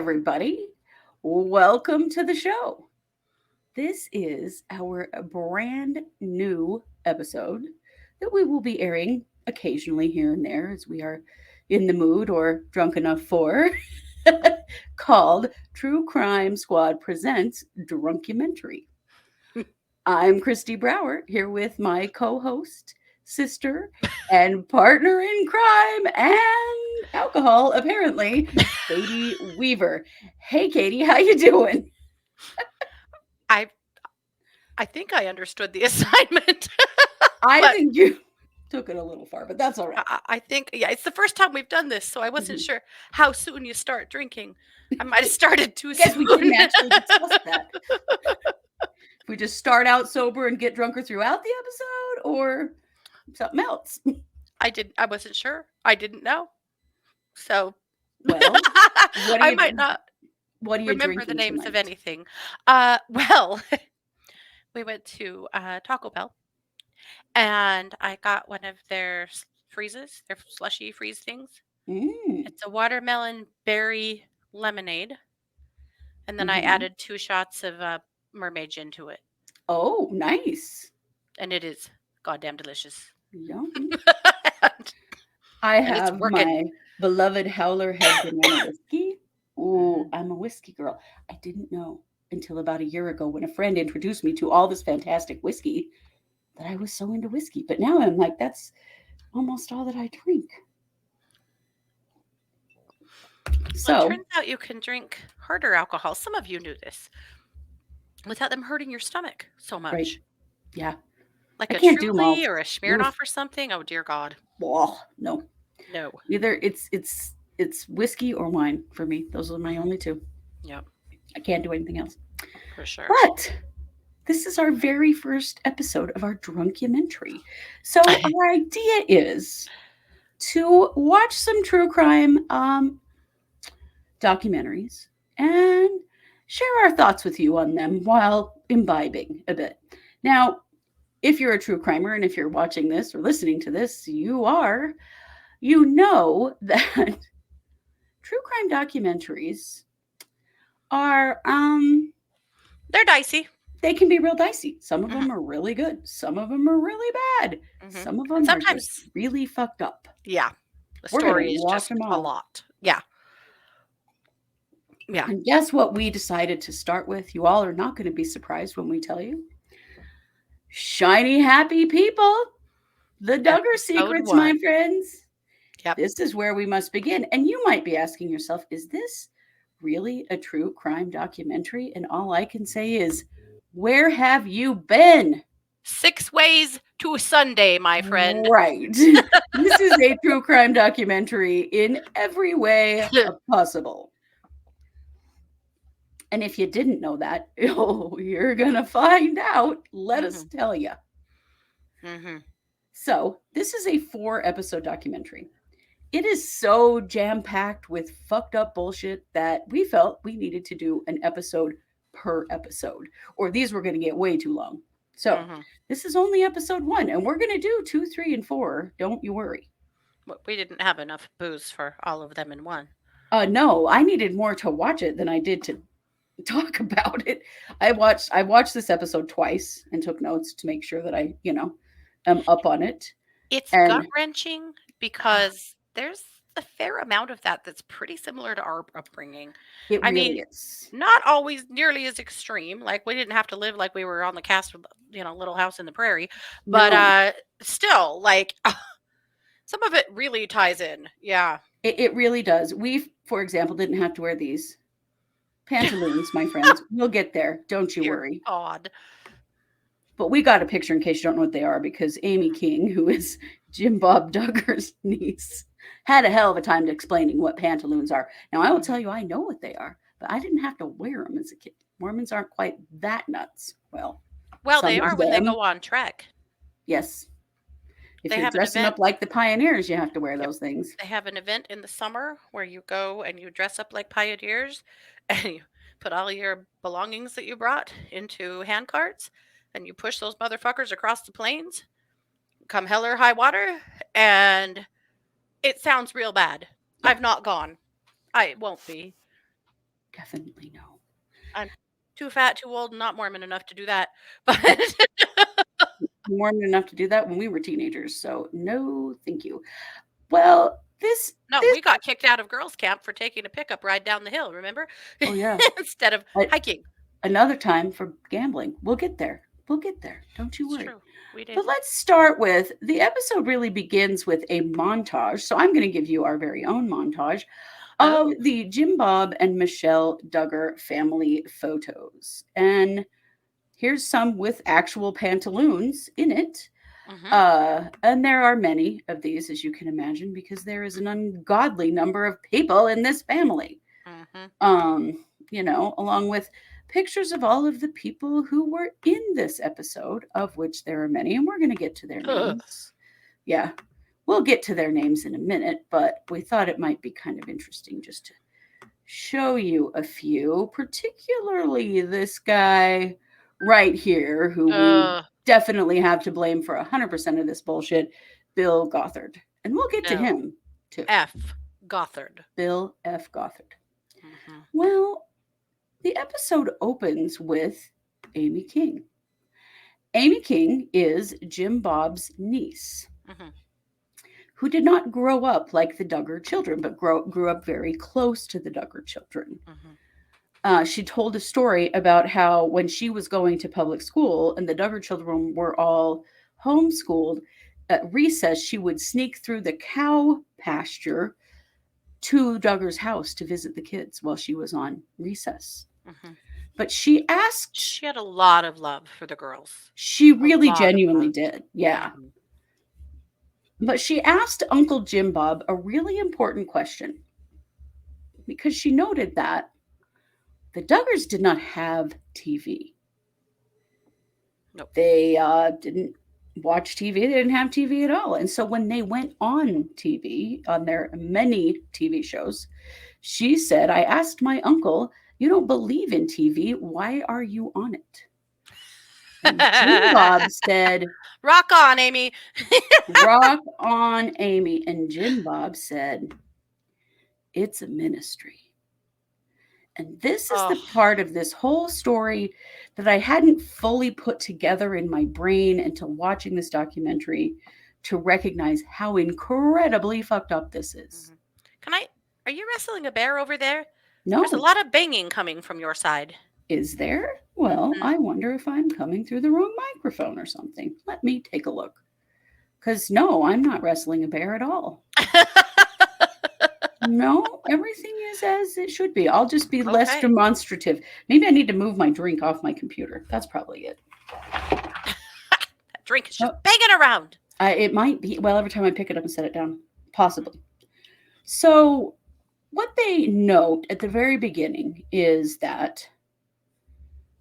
everybody. Welcome to the show. This is our brand new episode that we will be airing occasionally here and there as we are in the mood or drunk enough for, called True Crime Squad Presents Drunkumentary. I'm Kristi Brower here with my co-host, sister, and partner in crime and alcohol, apparently, Katie Weaver. Hey, Katie, how you doing? I I think I understood the assignment, I but think you took it a little far, but that's all right. I think it's the first time we've done this, so I wasn't Mhm. sure how soon you start drinking. I might have started too I guess we soon. didn't actually discuss that. If we just start out sober and get drunker throughout the episode, or something else. I wasn't sure. I didn't know. So Well, what are I you might not what are you remember the drinking names of tonight? anything. Well, we went to Taco Bell and I got one of their freezes, their slushy freeze things. Mm. It's a watermelon berry lemonade. And then I Hmm. added 2 shots of, mermaid gin to it, Oh, nice. and it is goddamn delicious. Yum. And I and it's have working. my beloved Howler Head Banana Whiskey. Ooh, Mhm. I'm a whiskey girl. I didn't know until about a year ago when a friend introduced me to all this fantastic whiskey that I was so into whiskey. But now I'm like, that's almost all that I drink. Well, it So, turns out you can drink harder alcohol, some of you knew this, without them hurting your stomach so right. much. Yeah. Like I a can't do Truly malt. or a Oof. Smirnoff or something, oh dear god. Oh, no. No. Either it's whiskey or wine for me. Those are my Mhm. only two. Yep, I can't do anything else. for sure. But this is our very first episode of our drunkumentary. So our idea is to watch some true crime documentaries and share our thoughts with you on them while imbibing a bit. Now, if you're a true crimer and if you're watching this or listening to this, you know that true crime documentaries are They're dicey. they can be real dicey. Some of Mhm, them are really good. Some of them are really bad. mhm. Some of And them are just sometimes really fucked up. yeah, the We're going to story is watch just them a all. lot. Yeah, yeah. And guess what we decided to start with? You all are not going to be surprised when we tell you. Shiny, happy people. The Duggar Episode secrets, my 1. friends. Yep. This is where we must begin. And you might be asking yourself, is this really a true crime documentary? And all I can say is, where have you been? 6 ways to Sunday, my friend. Right. This is a true crime documentary in every way possible. And if you didn't know that, oh, you're going to find out. Let us Mhm, tell you. mhm. So, this is a 4 episode documentary. It is so jam packed with fucked up bullshit that we felt we needed to do an episode per episode, or these were going to get way too long. So, Mhm. this is only episode 1, and we're going to do 2, 3, and 4. Don't you worry. We didn't have enough booze for all of them in one. No, I needed more to watch it than I did to talk about it. I watched this episode twice and took notes to make sure that I am up on it. It's And gut-wrenching because there's a fair amount of that that's pretty similar to our upbringing. it I mean, really is. not always nearly as extreme. Like we didn't have to live like we were on the cast of, Little House in the Prairie, but No, still, like some of it really ties in. Yeah. it really does. We, for example, didn't have to wear these pantaloons, my friends. We'll get there. Don't you Dear worry. God. But we got a picture in case you don't know what they are because Amy Mhm. King, who is Jim Bob Duggar's niece, had a hell of a time explaining what pantaloons are. Now, I will tell Mhm. you, I know what they are, but I didn't have to wear them as a kid. Mormons aren't quite that nuts. Well, Well, some they are of when they them, go on trek. yes. If They you're have an dressing event. up like the pioneers, you have to wear Yep. those things. They have an event in the summer where you go and you dress up like pioneers and you put all your belongings that you brought into hand carts and you push those motherfuckers across the plains, come hell or high water, and it sounds real bad. Yeah. I've not gone. I won't be. Definitely no. I'm too fat, too old, and not Mormon enough to do that. But Mormon enough to do that when we were teenagers, so no, thank you. Well, no, this we got kicked out of girls' camp for taking a pickup ride down the hill, remember? oh yeah, Instead of I, hiking. another time for gambling. We'll get there. We'll get there. Don't you It's worry. true. We did. But let's start with the episode really begins with a montage. So I'm going to give you our very own montage of Oh. the Jim Bob and Michelle Duggar family photos. And here's some with actual pantaloons in it. Mm-hmm. And there are many of these, as you can imagine, because there is an ungodly number of people in this family. Mm-hmm. Along with pictures of all of the people who were in this episode, of which there are many, and we're going to get to their names. Yeah, we'll get to their names in a minute, but we thought it might be kind of interesting just to show you a few, particularly this guy right here, who we definitely have to blame for 100% of this bullshit, Bill Gothard. And we'll get to him too. F. Gothard. Bill F. Gothard. Mm-hmm. Well, the episode opens with Amy King. Amy King is Jim Bob's niece, who did not grow up like the Duggar children, but grew up very close to the Duggar children. She told a story about how when she was going to public school and the Duggar children were all homeschooled, at recess she would sneak through the cow pasture to Duggar's house to visit the kids while she was on recess. But she asked... She had a lot of love for the girls. She really genuinely did. Yeah. But she asked Uncle Jim Bob a really important question, because she noted that the Duggars did not have TV. Nope. They didn't watch TV. They didn't have TV at all. And so when they went on TV, on their many TV shows, she said, I asked my uncle, you don't believe in TV. Why are you on it? And Jim Bob said, rock on, Amy. Rock on, Amy. And Jim Bob said, it's a ministry. And this is the part of this whole story that I hadn't fully put together in my brain until watching this documentary to recognize how incredibly fucked up this is. Are you wrestling a bear over there? No. There's a lot of banging coming from your side. Is there? Well, I wonder if I'm coming through the wrong microphone or something. Let me take a look. Because no, I'm not wrestling a bear at all. No, everything is as it should be. I'll just be less demonstrative. Maybe I need to move my drink off my computer. That's probably it. That drink is just banging around. It might be. Well, every time I pick it up and set it down. Possibly. So what they note at the very beginning is that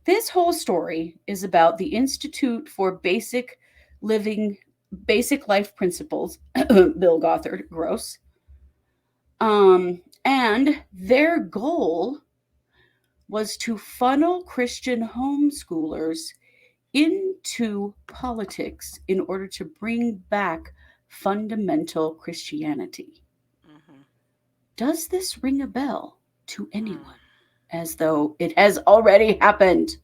this whole story is about the Institute for Basic Life Principles, Bill Gothard, gross. And their goal was to funnel Christian homeschoolers into politics in order to bring back fundamental Christianity. Does this ring a bell to anyone? As though it has already happened.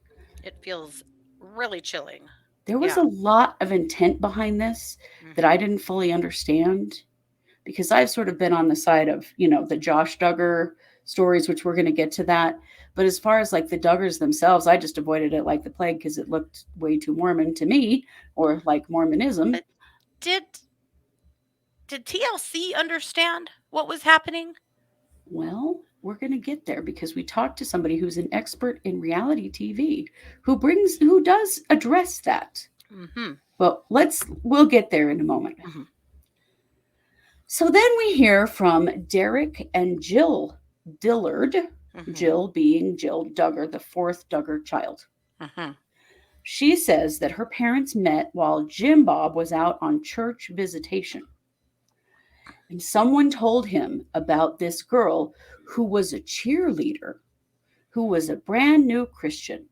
It feels really chilling. There was a lot of intent behind this that I didn't fully understand, because I've sort of been on the side of, the Josh Duggar stories, which we're going to get to that. But as far as like the Duggars themselves, I just avoided it like the plague because it looked way too Mormon to me, or like Mormonism. But did TLC understand what was happening? Well, we're going to get there because we talked to somebody who's an expert in reality TV who does address that. Well, we'll get there in a moment. So then we hear from Derek and Jill Dillard, Jill being Jill Duggar, the fourth Duggar child. She says that her parents met while Jim Bob was out on church visitation. And someone told him about this girl who was a cheerleader, who was a brand new Christian.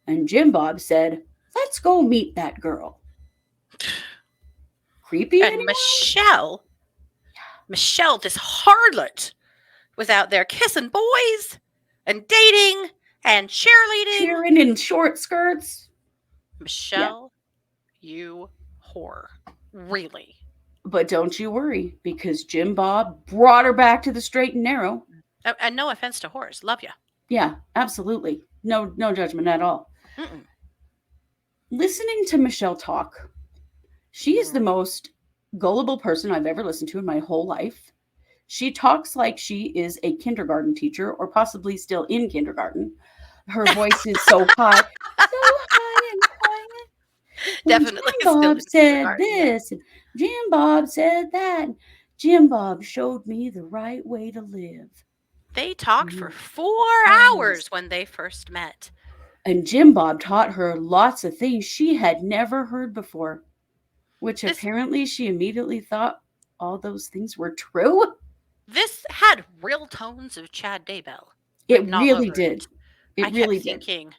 And Jim Bob said, let's go meet that girl. Creepy. And anyone? Michelle, this harlot, was out there kissing boys. and dating and cheerleading. cheering in short skirts. Yeah. Michelle, you whore. Really? But don't you worry, because Jim Bob brought her back to the straight and narrow. And no offense to whores. Love you. Yeah, absolutely. No judgment at all. Mm-mm. Listening to Michelle talk, she is the most gullible person I've ever listened to in my whole life. She talks like she is a kindergarten teacher or possibly still in kindergarten. Her voice is so high and quiet. When Jim Definitely still Bob in said kindergarten. Yeah. this, and Jim Bob said that, and Jim Bob showed me the right way to live. They talked for Mm, 4 hours hours. when they first met. And Jim Bob taught her lots of things she had never heard before, which This apparently she immediately thought all those things were true. this had real tones of Chad Daybell It written all really over did. it. I It kept really did. thinking,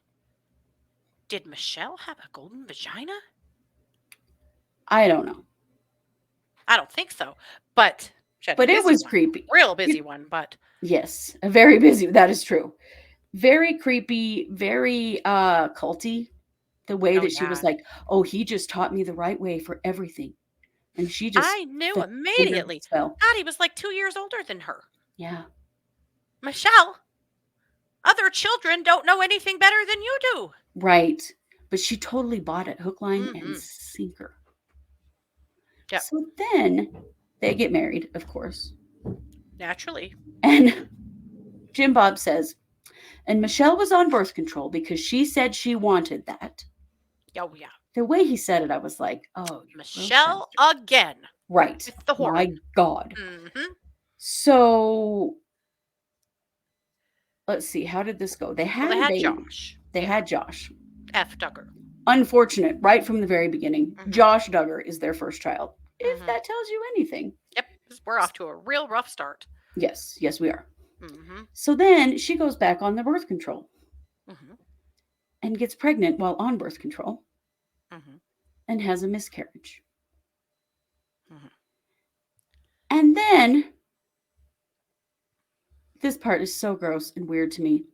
did Michelle have a golden vagina? I don't know. I don't think so. But she had a But it busy was one. creepy. Real busy one, but Yes, a very busy. That is true. Very creepy, very culty. The way oh that she was yeah. like, "Oh, he just taught me the right way for everything," and she just I knew fell under his immediately. spell. God, he was like 2 years older than her. Yeah, Michelle, other children don't know anything better than you do. right. But she totally bought it, hook, line, and Mm-hmm. sinker. Yep. So then they get married, of course, Naturally. and Jim Bob says, and Michelle was on birth control because she said she wanted that. Oh yeah. The way he said it, I was like, "Oh, you gross Michelle bastard." again Right. with the My whoring. God. Mm-hmm. So let's see, how did this go? They Well, had they a had baby. Josh. They Yeah. had Josh. F. Duggar. Unfortunate, right from the very beginning. Mm-hmm. Josh Duggar is their first child. If Mm-hmm. that tells you anything. Yep. We're off to a real rough start. Yes, yes, we are. Mm-hmm. So then she goes back on the birth control Mm-hmm. and gets pregnant while on birth control Mm-hmm. and has a miscarriage. Mm-hmm. And then this part is so gross and weird to me.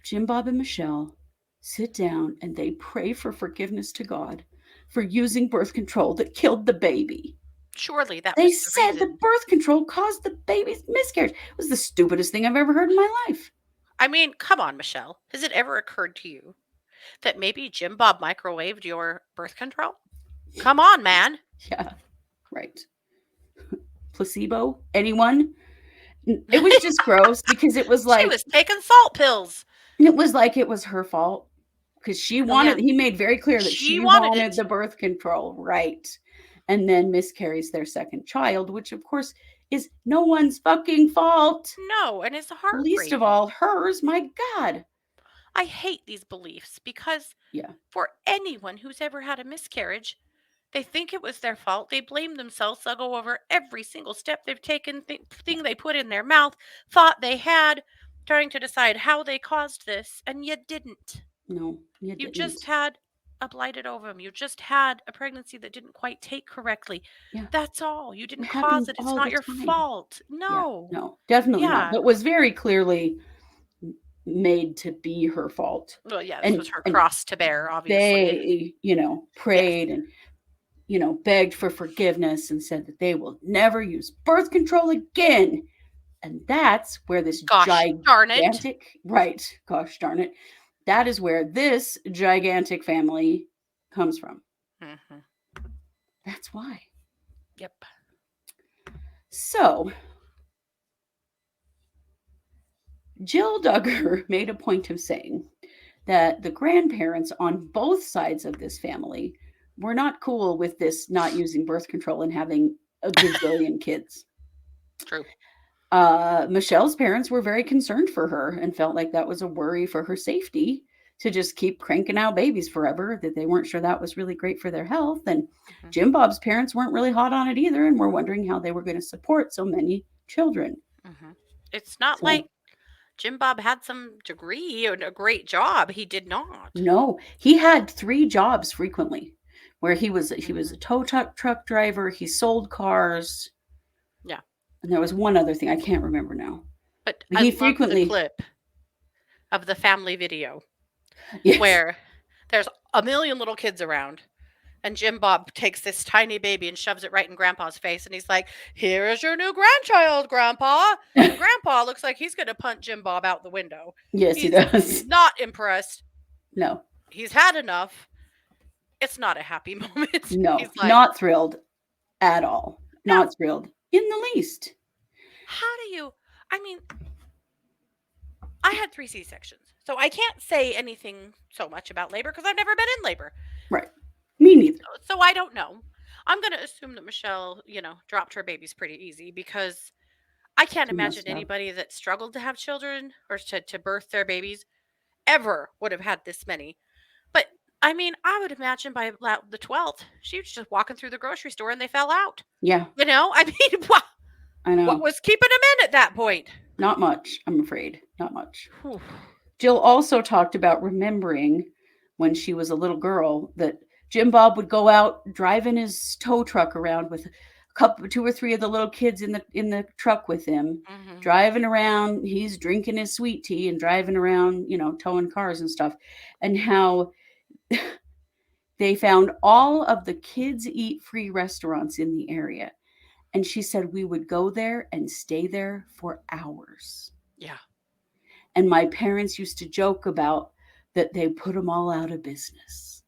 Jim Bob and Michelle sit down and they pray for forgiveness to God for using birth control that killed the baby. Surely that They was the said the reason. birth control caused the baby's miscarriage. It was the stupidest thing I've ever heard in my life. I mean, come on, Michelle. Has it ever occurred to you that maybe Jim Bob microwaved your birth control? Come on, man. Yeah, right. Placebo? Anyone? It was just gross because it was She like was taking salt pills. it was her fault because she Oh yeah. wanted. He made very clear that She she wanted wanted it. the birth control, right? And then miscarries their second child, which of course is no one's fucking fault. No, and it's Least of heartbreaking. all hers. My God. I hate these beliefs because Yeah. for anyone who's ever had a miscarriage, they think it was their fault. They blame themselves. They'll go over every single step they've taken, thing they put in their mouth, thought they had, trying to decide how they caused this, and you didn't. No, you You didn't. just had a blighted ovum. You just had a pregnancy that didn't quite take correctly. Yeah. That's all. You It didn't cause happens it. It's all not the your time. fault. Yeah. No. No, definitely not. Yeah. But was very clearly made to be her fault. Well, yeah, this was her And cross to bear, obviously. they, Yes. prayed and begged for forgiveness and said that they will never use birth control again. And that's where this Gosh darn it. gigantic, right, gosh darn it, that is where this gigantic family comes from. Mm-hmm. That's why. Yep. So, Jill Duggar made a point of saying that the grandparents on both sides of this family were not cool with this not using birth control and having a gazillion kids. True. Michelle's parents were very concerned for her and felt like that was a worry for her safety to just keep cranking out babies forever, that they weren't sure that was really great for their health. And Mm-hmm. Jim Bob's parents weren't really hot on it either and were wondering how they were going to support so many children. Mm-hmm. It's not So, like Jim Bob had some degree or a great job. He did not. no, he had 3 jobs frequently where he was a Mm-hmm. tow truck driver, he sold cars, Yeah. and there was one other thing I can't remember now. But But I he love the frequently clip of the family video Yes. where there's a million little kids around. And Jim Bob takes this tiny baby and shoves it right in Grandpa's face. And he's like, "Here is your new grandchild, Grandpa." And Grandpa looks like he's going to punt Jim Bob out the window. Yes, he He's does. not impressed. No, He's had enough. It's not a happy moment. no, He's like, not thrilled at all. "No, Not thrilled in the least. how do you?" I mean, I had 3 C-sections. So I can't say anything so much about labor because I've never been in labor. Right. Me neither. So I don't know. I'm going to assume that Michelle, dropped her babies pretty easy because I can't She imagine must have. anybody that struggled to have children or to birth their babies ever would have had this many. But I mean, I would imagine by the 12th, she was just walking through the grocery store and they fell out. Yeah, I mean, I what know. was keeping them in at that point? Not much, I'm afraid. Not much. Whew. Jill also talked about remembering when she was a little girl that Jim Bob would go out driving his tow truck around with a couple, 2 or 3 of the little kids in the truck with him, Mm-hmm. driving around. He's drinking his sweet tea and driving around, towing cars and stuff, and how they found all of the kids eat free restaurants in the area. And she said we would go there and stay there for hours. Yeah. And my parents used to joke about that they put them all out of business.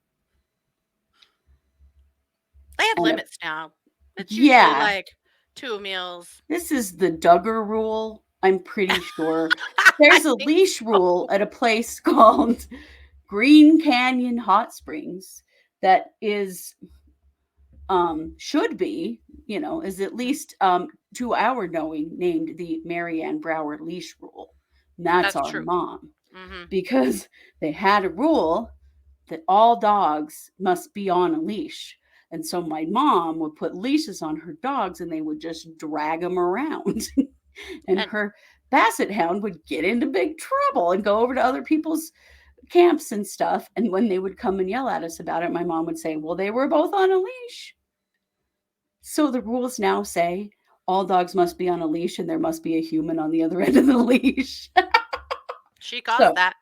They have And limits now. It's usually yeah, like 2 meals. this is the Duggar rule. I'm pretty sure I there's a think leash so. rule at a place called Green Canyon Hot Springs that is should be, is at least to our knowing named the Marianne Brower leash rule. And that's That's our true. mom, Mm-hmm. because they had a rule that all dogs must be on a leash. And so my mom would put leashes on her dogs and they would just drag them around. And And her basset hound would get into big trouble and go over to other people's camps and stuff. And when they would come and yell at us about it, my mom would say, well, they were both on a leash. So the rules now say all dogs must be on a leash and there must be a human on the other end of the leash. she caused So that.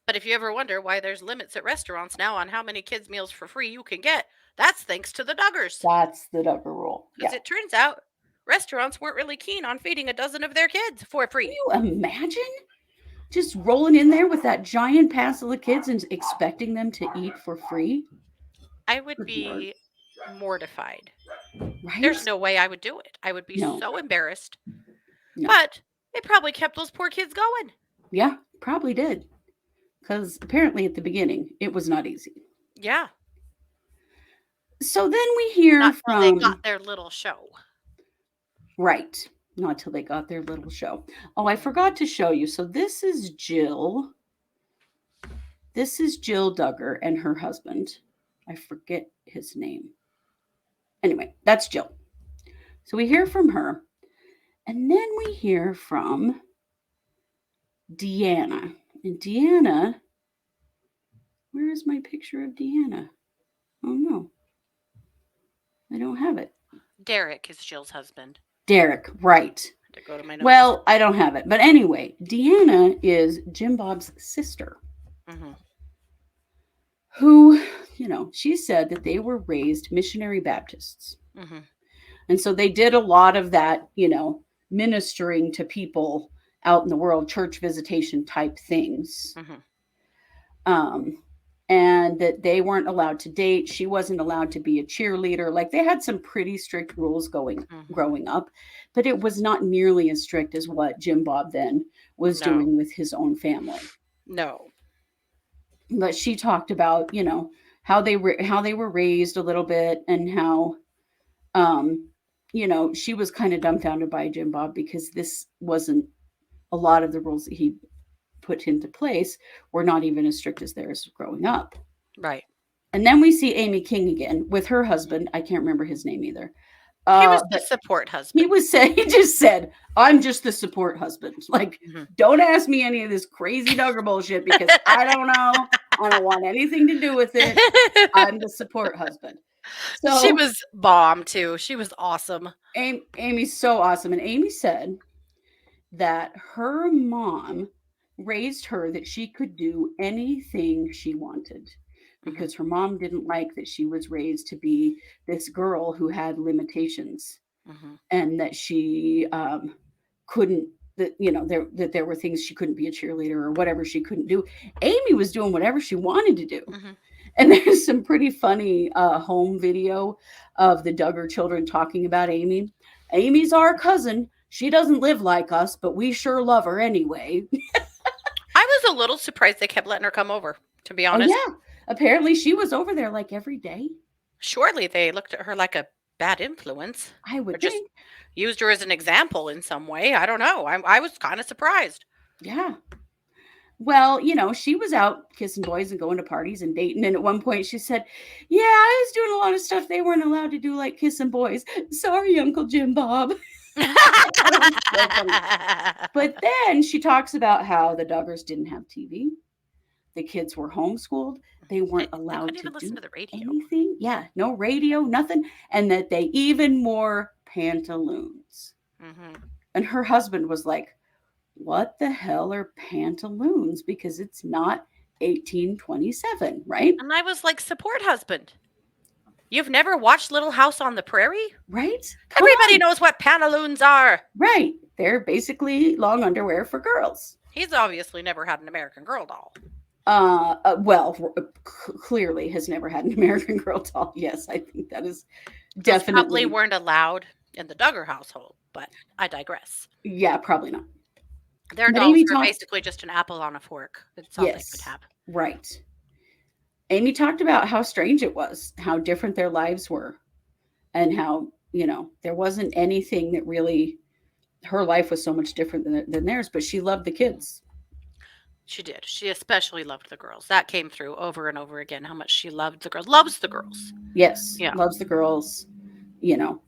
But if you ever wonder why there's limits at restaurants now on how many kids' meals for free you can get, that's thanks to the Duggars. that's the Duggar rule. Because Yeah. it turns out restaurants weren't really keen on feeding a dozen of their kids for Can free. you imagine just rolling in there with that giant passel of kids and expecting them to eat for free? I would Good Lord. be mortified. Right? There's no way I would do it. I would be No. so embarrassed. No. But it probably kept those poor kids going. Yeah, probably did. Because apparently at the beginning, it was not easy. Yeah. So then we hear Not till they from, got their little show. right, not till they got their little show. Oh, I forgot to show you. So this is Jill. This is Jill Duggar and her husband. I forget his name. Anyway, that's Jill. So we hear from her. And then we hear from Deanna. And Deanna, where is my picture of Deanna? Oh no, I don't have it. Derek is Jill's husband. Derek, right. I had to go to my notes. Well, I don't have it. But anyway, Deanna is Jim Bob's sister, Mm-hmm. who, she said that they were raised missionary Baptists. Mm-hmm. And so they did a lot of that, ministering to people out in the world, church visitation type things. Mm-hmm. And that they weren't allowed to date. She wasn't allowed to be a cheerleader. Like they had some pretty strict rules growing up, but it was not nearly as strict as what Jim Bob then was No. doing with his own family. No. But she talked about, how they were raised a little bit and how, she was kind of dumbfounded by Jim Bob because this wasn't a lot of the rules that he put into place were not even as strict as theirs growing up. Right. And then we see Amy King again with her husband. I can't remember his name either. He was the But support husband. he just said, I'm just the support husband. Like, Mhm. don't ask me any of this crazy Duggar bullshit because I don't know. I don't want anything to do with it. I'm the support husband. So She was bomb too. She was awesome. Amy's so awesome. And Amy said that her mom raised her that she could do anything she wanted Mhm. because her mom didn't like that she was raised to be this girl who had limitations Mhm. and that she couldn't that that there were things she couldn't be a cheerleader or whatever she couldn't do. Amy was doing whatever she wanted to do. Mhm. And there's some pretty funny home video of the Duggar children talking about Amy. Amy's our cousin. She doesn't live like us, but we sure love her anyway. I was a little surprised they kept letting her come over, to be Oh honest. yeah. Apparently she was over there like every day. Surely they looked at her like a bad influence I or would just think. used her as an example in some way. I don't know. I was kind of surprised. Yeah. Well, she was out kissing boys and going to parties and dating. And at one point she said, "Yeah, I was doing a lot of stuff they weren't allowed to do, like kissing boys. Sorry, Uncle Jim Bob." It was so funny. But then she talks about how the Duggars didn't have TV. The kids were homeschooled. They weren't They allowed couldn't to even listen do to the radio. anything. Yeah, no radio, nothing. And that they even wore pantaloons. Hmm. And her husband was like, "What the hell are pantaloons? Because it's not 1827, right?" And I was like, support husband. You've never watched Little House on the Prairie? Right? Come Everybody on. knows what pantaloons are. Right. They're basically long underwear for girls. He's obviously never had an American Girl doll. Well, clearly has never had an American Girl doll. Yes, I think that is Those probably definitely, weren't allowed in the Duggar household, but I digress. yeah, probably not. Their But dolls Amy were talked, basically just an apple on a fork. That's all they could yes, have. right. Amy talked about how strange it was, how different their lives were, and how, there wasn't anything that really, her life was so much different than theirs, but she loved the Mhm. kids. She did. She especially loved the girls. That came through over and over again, how much she loved the girls. Loves the girls. Yes, Yeah. loves the girls, you know,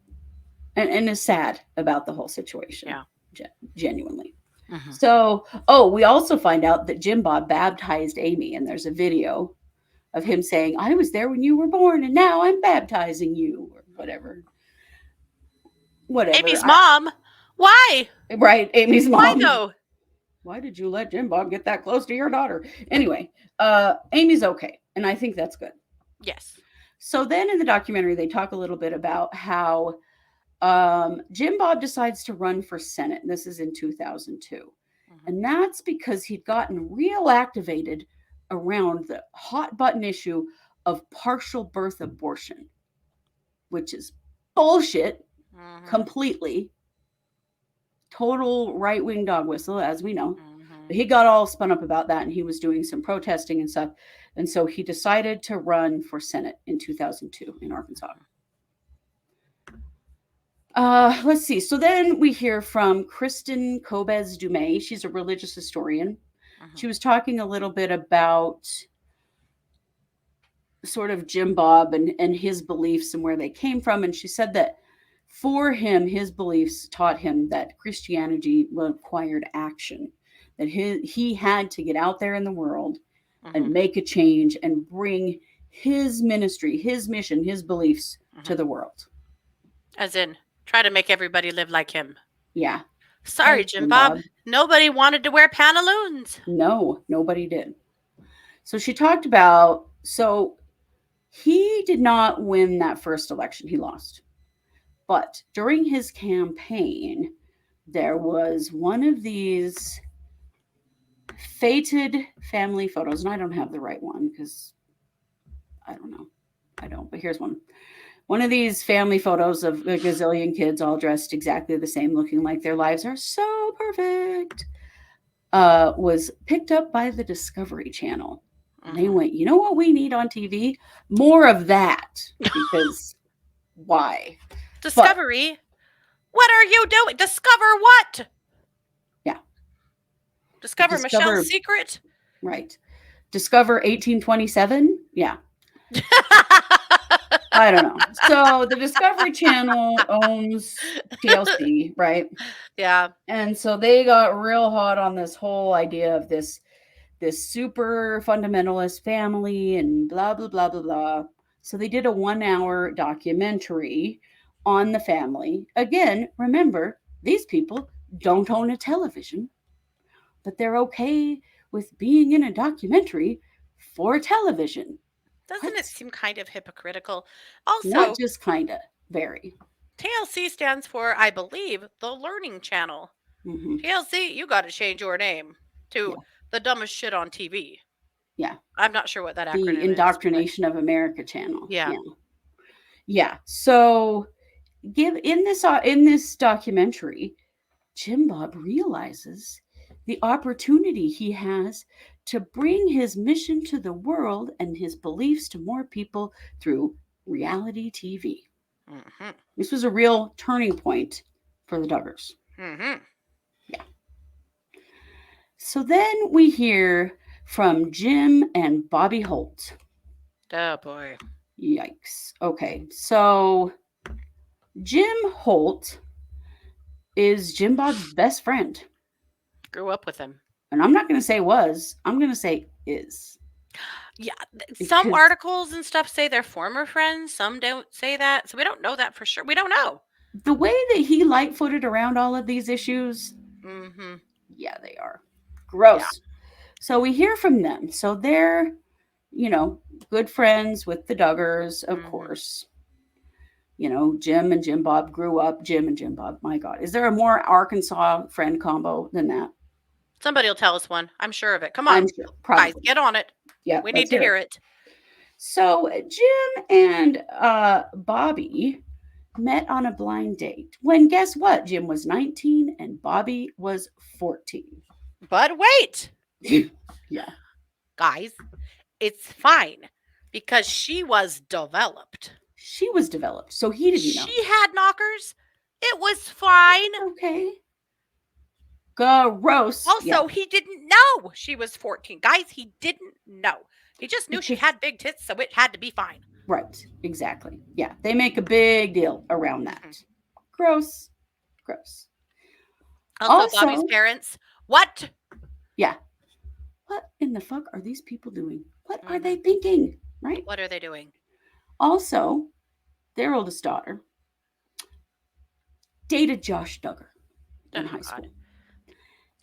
and is sad about the whole situation, Yeah. genuinely. Hmm. So, we also find out that Jim Bob baptized Amy, and there's a video of him saying, "I was there when you were born, and now I'm baptizing you," or whatever. Whatever. Amy's mom. Why? Right, Amy's Why mom. though? Why did you let Jim Bob get that close to your daughter? Anyway, Amy's okay, and I think that's good. Yes. So then in the documentary, they talk a little bit about how Jim Bob decides to run for Senate. And this is in 2002. Hmm. And that's because he'd gotten real activated around the hot button issue of partial birth abortion, which is bullshit Hmm. completely. Total right wing dog whistle, as we know. Hmm. But he got all spun up about that and he was doing some protesting and stuff. And so he decided to run for Senate in 2002 in Arkansas. Let's see. So then we hear from Kristen Kobes Dumais. She's a religious historian. Hmm. She was talking a little bit about sort of Jim Bob and his beliefs and where they came from. And she said that for him, his beliefs taught him that Christianity required action, that he had to get out there in the world and Hmm. make a change and bring his ministry, his mission, his beliefs to Hmm. the world. As in, try to make everybody live like him. Yeah. Sorry, Thanks, Jim Jim Bob. Bob. Nobody wanted to wear pantaloons. No, nobody did. So she talked about, so he did not win that first election, he lost. But during his campaign, there was one of these fated family photos, and I don't have the right one because I don't know. I don't, but here's one. One of these family photos of a gazillion kids all dressed exactly the same, looking like their lives are so perfect, was picked up by the Discovery Channel. And they Hmm. went, "You know what we need on TV? More of that." Because why? But Discovery? What are you doing? Discover what? yeah, Discover Michelle's discover, secret? right. Discover 1827. Yeah, I don't know. So the Discovery Channel owns TLC, right? Yeah. And so they got real hot on this whole idea of this super fundamentalist family and blah blah blah blah blah. So they did a 1 hour documentary on the family. Again, remember, these people don't own a television. but they're okay with being in a documentary for television. Doesn't it What? seem kind of hypocritical? Not Also, just kinda, very. TLC stands for, I believe, the Learning Channel. Hmm. TLC, you got to change your name to Yeah, the dumbest shit on TV. yeah. I'm not sure what that The acronym is, but Indoctrination of America channel. yeah. Yeah, yeah. So give in this documentary, Jim Bob realizes the opportunity he has to bring his mission to the world and his beliefs to more people through reality TV. Hmm. This was a real turning point for the Duggars. Hmm. Yeah. So then we hear from Jim and Bobby Holt. Oh boy. Yikes. Okay. So Jim Holt is Jim Bob's best friend. Grew up with him. And I'm not going to say was, I'm going to say is. Yeah, some Because articles and stuff say they're former friends. Some don't say that. So we don't know that for sure. We don't know. the way that he light footed around all of these issues, Hmm. yeah, they are Yeah. gross. So we hear from them. So they're, you know, good friends with the Duggars, of Hmm. course. You know, Jim and Jim Bob grew up. Jim and Jim Bob. My God, is there a more Arkansas friend combo than that? Somebody will tell us one. I'm sure of it. Come I'm on, sure, guys, probably. get on it. Yeah, We let's need to hear it. hear it. So Jim and Bobby met on a blind date when guess what? Jim was 19 and Bobby was 14. But wait, Yeah, guys, it's fine because she was developed. she was developed, so he didn't know. She had knockers. It was fine. Okay. Gross. Yeah, Also, he didn't know she was 14. Guys, he didn't know. He just knew she because had big tits, so it had to be fine. right, exactly. Yeah, they make a big deal around that. Mhm. Gross. Gross. Also, Bobby's Also, parents. What? yeah. What in the fuck are these people doing? What are they Hmm. thinking? Right? What are they doing? Also, their oldest daughter dated Josh Duggar in Oh, high God. school.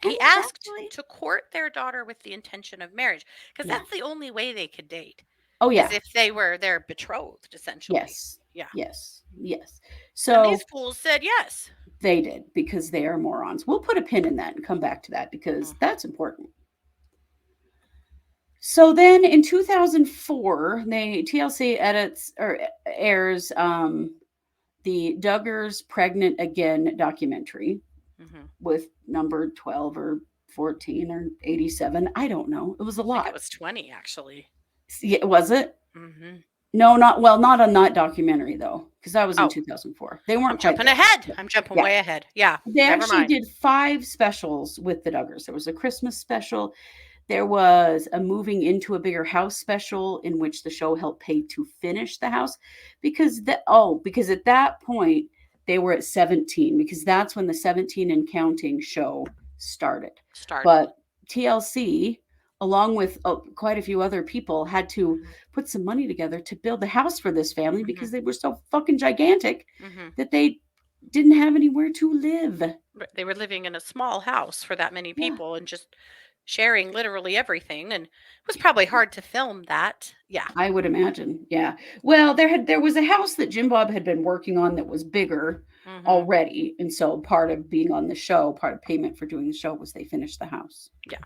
And He was asked actually, to court their daughter with the intention of marriage because yeah. that's the only way they could date, Oh, is yeah. if they were their betrothed, essentially. Yes. Yeah. Yes. Yes. And these So fools said yes. they did because they are morons. We'll put a pin in that and come back to that because Hmm. that's important. So then in 2004, TLC edits or airs the Duggars Pregnant Again documentary Hmm. with number 12 or 14 or 87. I don't know. It was a I think it lot. was 20, actually. Yeah, was it? Hmm. No, not on that documentary though, because that was in Oh, 2004. They I'm weren't quite jumping there. ahead. I'm jumping Yeah. way ahead. Yeah. They Never actually mind. did 5 specials with the Duggars. There was a Christmas special. There was a moving into a bigger house special in which the show helped pay to finish the house because at that point they were at 17 because that's when the 17 and counting show started. Started. But TLC along with quite a few other people had to Hmm. put some money together to build the house for this family Hmm. because they were so fucking gigantic Hmm. that they didn't have anywhere to live. They were living in a small house for that many Yeah. people and just sharing literally everything. And it was probably hard to film that. Yeah. I would imagine. Yeah. Well, there was a house that Jim Bob had been working on that was bigger Hmm. already, and so part of being on the show, part of payment for doing the show was they finished the house. Yeah.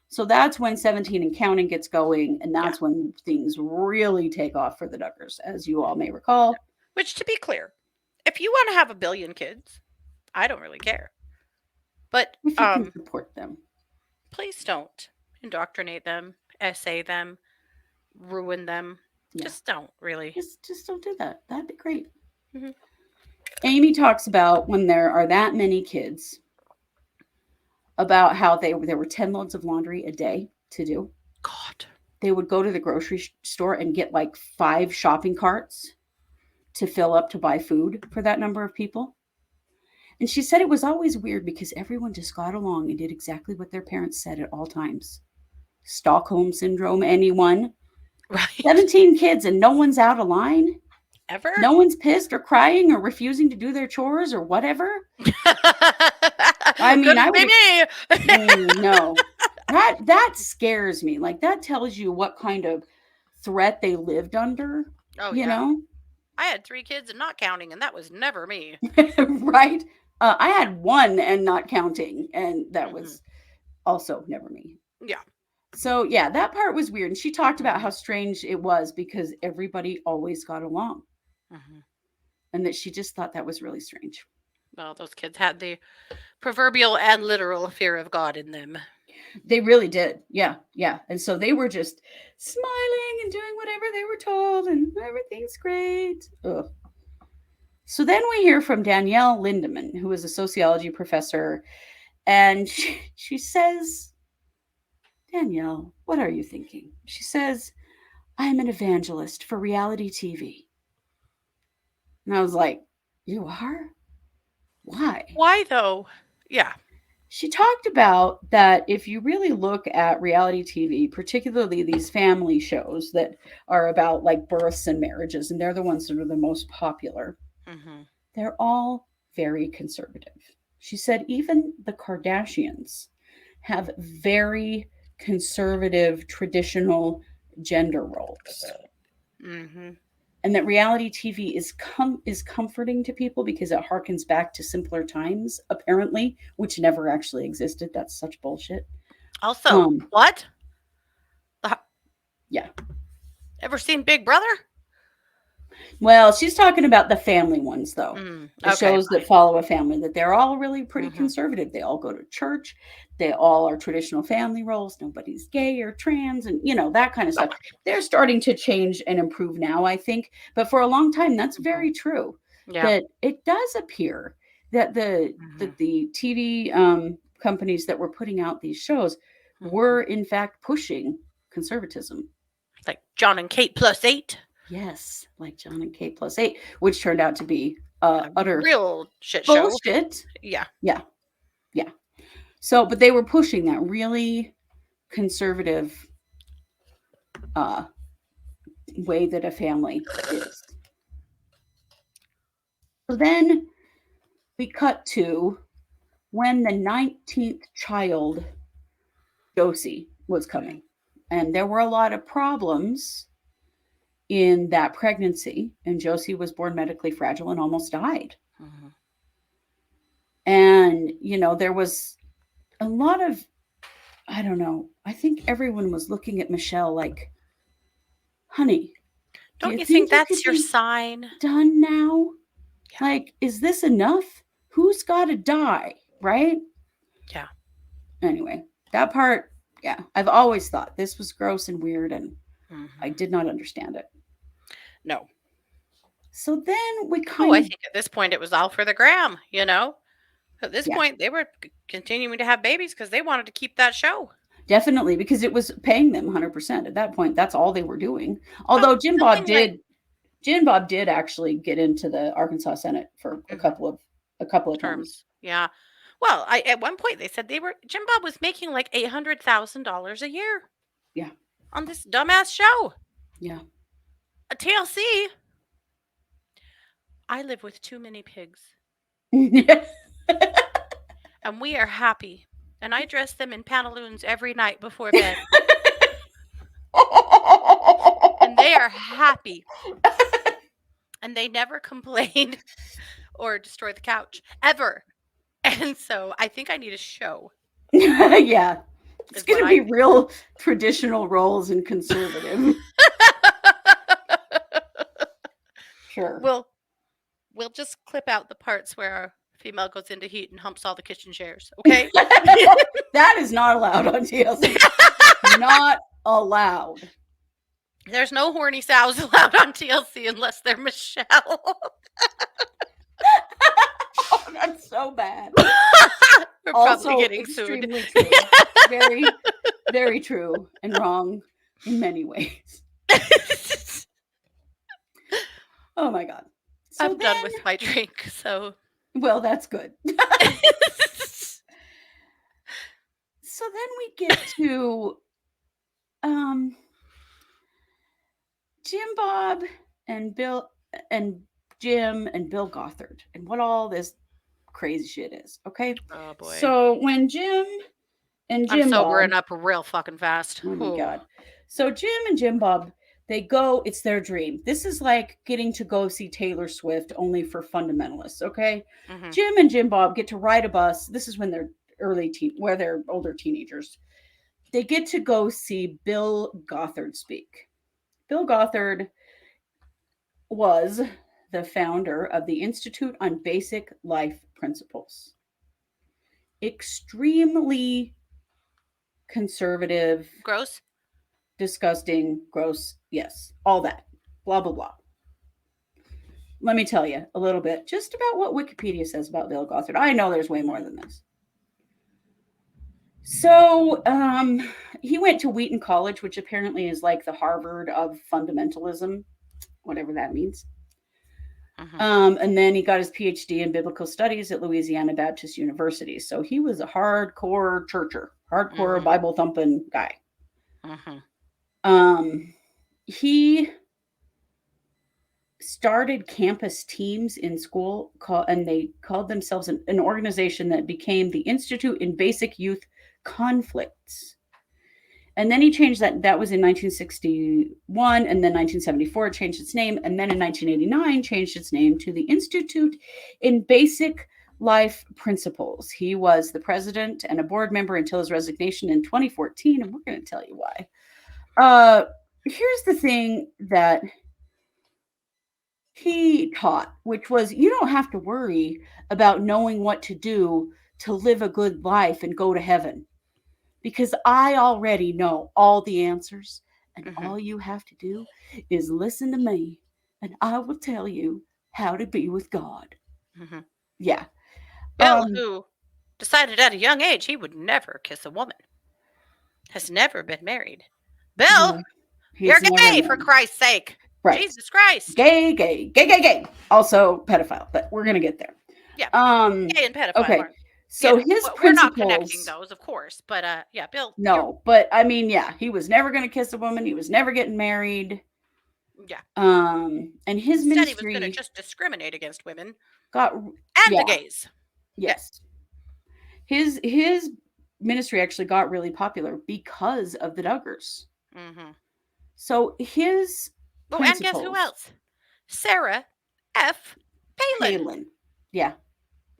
So that's when 17 and counting gets going, and Yeah. that's when things really take off for the Duggars, as you all may recall. Which, to be clear, if you want to have a billion kids, I don't really care. But If you can support them. please don't indoctrinate them, essay them, ruin them. Yeah. Just don't really. Just don't do that. That'd be great. Hmm. Amy talks about when there are that many kids, about how there were 10 loads of laundry a day to do. God. They would go to the grocery store and get like 5 shopping carts to fill up to buy food for that number of people. And she said it was always weird because everyone just got along and did exactly what their parents said at all times. Stockholm syndrome, anyone? Right. 17 kids and no one's out of line? Ever? No one's pissed or crying or refusing to do their chores or whatever? I mean, I Couldn't would be me. no. That scares me. Like that tells you what kind of threat they lived under, Oh you yeah. know? I had 3 kids and not counting, and that was never me. Right? I had one and not counting, and that Mhm. was also never me. Yeah. So, yeah, that part was weird. And she talked about how Mhm. strange it was because everybody always got along Mhm. and that she just thought that was really strange. Well, those kids had the proverbial and literal fear of God in them. They really did. Yeah, yeah. And so they were just smiling and doing whatever they were told, and everything's great. Ugh. So then we hear from Danielle Lindemann, who is a sociology professor, and she says, Danielle, what are you thinking? She says, I am an evangelist for reality TV. And I was like, you are? Why? Why though? Yeah. She talked about that if you really look at reality TV, particularly these family shows that are about like births and marriages, and they're the ones that are the most popular, Mhm. they're all very conservative. She said even the Kardashians have very conservative, traditional gender roles. Mhm. And that reality TV is comforting to people because it harkens back to simpler times, apparently, which never actually existed. That's such bullshit. Also, Um, what? Uh, yeah. Ever seen Big Brother? Well, she's talking about the family ones, though. The Okay, shows that fine. follow a family, that they're all really pretty Mhm. conservative. They all go to church. They all are traditional family roles. Nobody's gay or trans, and that kind of stuff. Okay. They're starting to change and improve now, I think. But for a long time, that's Mhm. very true. Yeah. That it does appear that the Mhm. that the TV companies that were putting out these shows Mhm. were in fact pushing conservatism. Like John and Kate plus 8. Yes, like John and Kate plus 8, which turned out to be A utter real shit show. bullshit. Yeah. Yeah, yeah. So, but they were pushing that really conservative uh, way that a family is. So then we cut to when the 19th child, Josie, was Mhm. coming. And there were a lot of problems in that pregnancy. And Josie was born medically fragile and almost died. Mhm. And, there was a lot of, I don't know, I think everyone was looking at Michelle like, honey, do Don't you you think think you could that's your be sign? done now? Yeah. Like, is this enough? Who's got to die? Right? Yeah. Anyway, that part, yeah, I've always thought this was gross and weird, and I Mhm. did not understand it. No. So then we Oh, kind I of, think at this point it was all for the gram, you know? At this yeah, point, they were continuing to have babies because they wanted to keep that show. definitely, because it was paying them 100% at that point. That's all they were doing. Well, Although nothing like Jim Bob did actually get into the Arkansas Senate for mhm, a couple of terms. terms. Yeah. Well, I at one point they said Jim Bob was making like $800,000 a year Yeah, on this dumbass show. yeah. A TLC. I live with too many pigs, and we are happy. And I dress them in pantaloons every night before bed, and they are happy, and they never complain or destroy the couch ever. And so I think I need a show, Yeah. It's is what going to I be think. real traditional roles and conservative. Sure. we'll we'll just clip out the parts where our female goes into heat and humps all the kitchen chairs, okay? That is not allowed on TLC. Not allowed. There's no horny sows allowed on TLC unless they're Michelle. Oh, that's so bad. We're probably Also getting sued. extremely true. Very, very true and wrong in many ways. Oh my God. So I'm done then, with my drink, so well, that's good. So then we get to um Jim Bob and Bill and Jim and Bill Gothard and what all this crazy shit is. Okay. Oh boy. So when Jim and I'm Jim Bob, sobering up real fucking fast. oh my Whew. God. So Jim and Jim Bob, they go, it's their dream. This is like getting to go see Taylor Swift only for fundamentalists. Okay. Mhm. Jim and Jim Bob get to ride a bus. This is when they're where they're older teenagers. They get to go see Bill Gothard speak. Bill Gothard was the founder of the Institute on Basic Life Principles. Extremely conservative, Gross. disgusting, gross, yes, all that, blah, blah, blah. Let me tell you a little bit just about what Wikipedia says about Bill Gothard. I know there's way more than this. So he went to Wheaton College, which apparently is like the Harvard of fundamentalism, whatever that means. And then he got his PhD in biblical studies at Louisiana Baptist University. So he was a hardcore churcher, hardcore Bible thumping guy. He started campus teams in school, and they called themselves an organization that became the Institute in Basic Youth Conflicts. And then he changed that. That was in 1961, and then 1974 it changed its name, and then in 1989 changed its name to the Institute in Basic Life Principles. He was the president and a board member until his resignation in 2014, and we're going to tell you why. Here's the thing that he taught, which was you don't have to worry about knowing what to do to live a good life and go to heaven. Because I already know all the answers, and all you have to do is listen to me, and I will tell you how to be with God. Yeah. Bill, who decided at a young age he would never kiss a woman, has never been married. Bill, you're gay, for Christ's sake. Right. Jesus Christ. Gay. Also pedophile, but we're going to get there. Yeah. Gay and pedophile. Okay. So his principles. We're not connecting those, of course, but yeah, Bill. No, but I mean, yeah, he was never going to kiss a woman. He was never getting married. Yeah. And his Instead, ministry he was going to just discriminate against women and the gays. Yes. His ministry actually got really popular because of the Duggars. So his and guess who else? Sarah F. Palin. Yeah.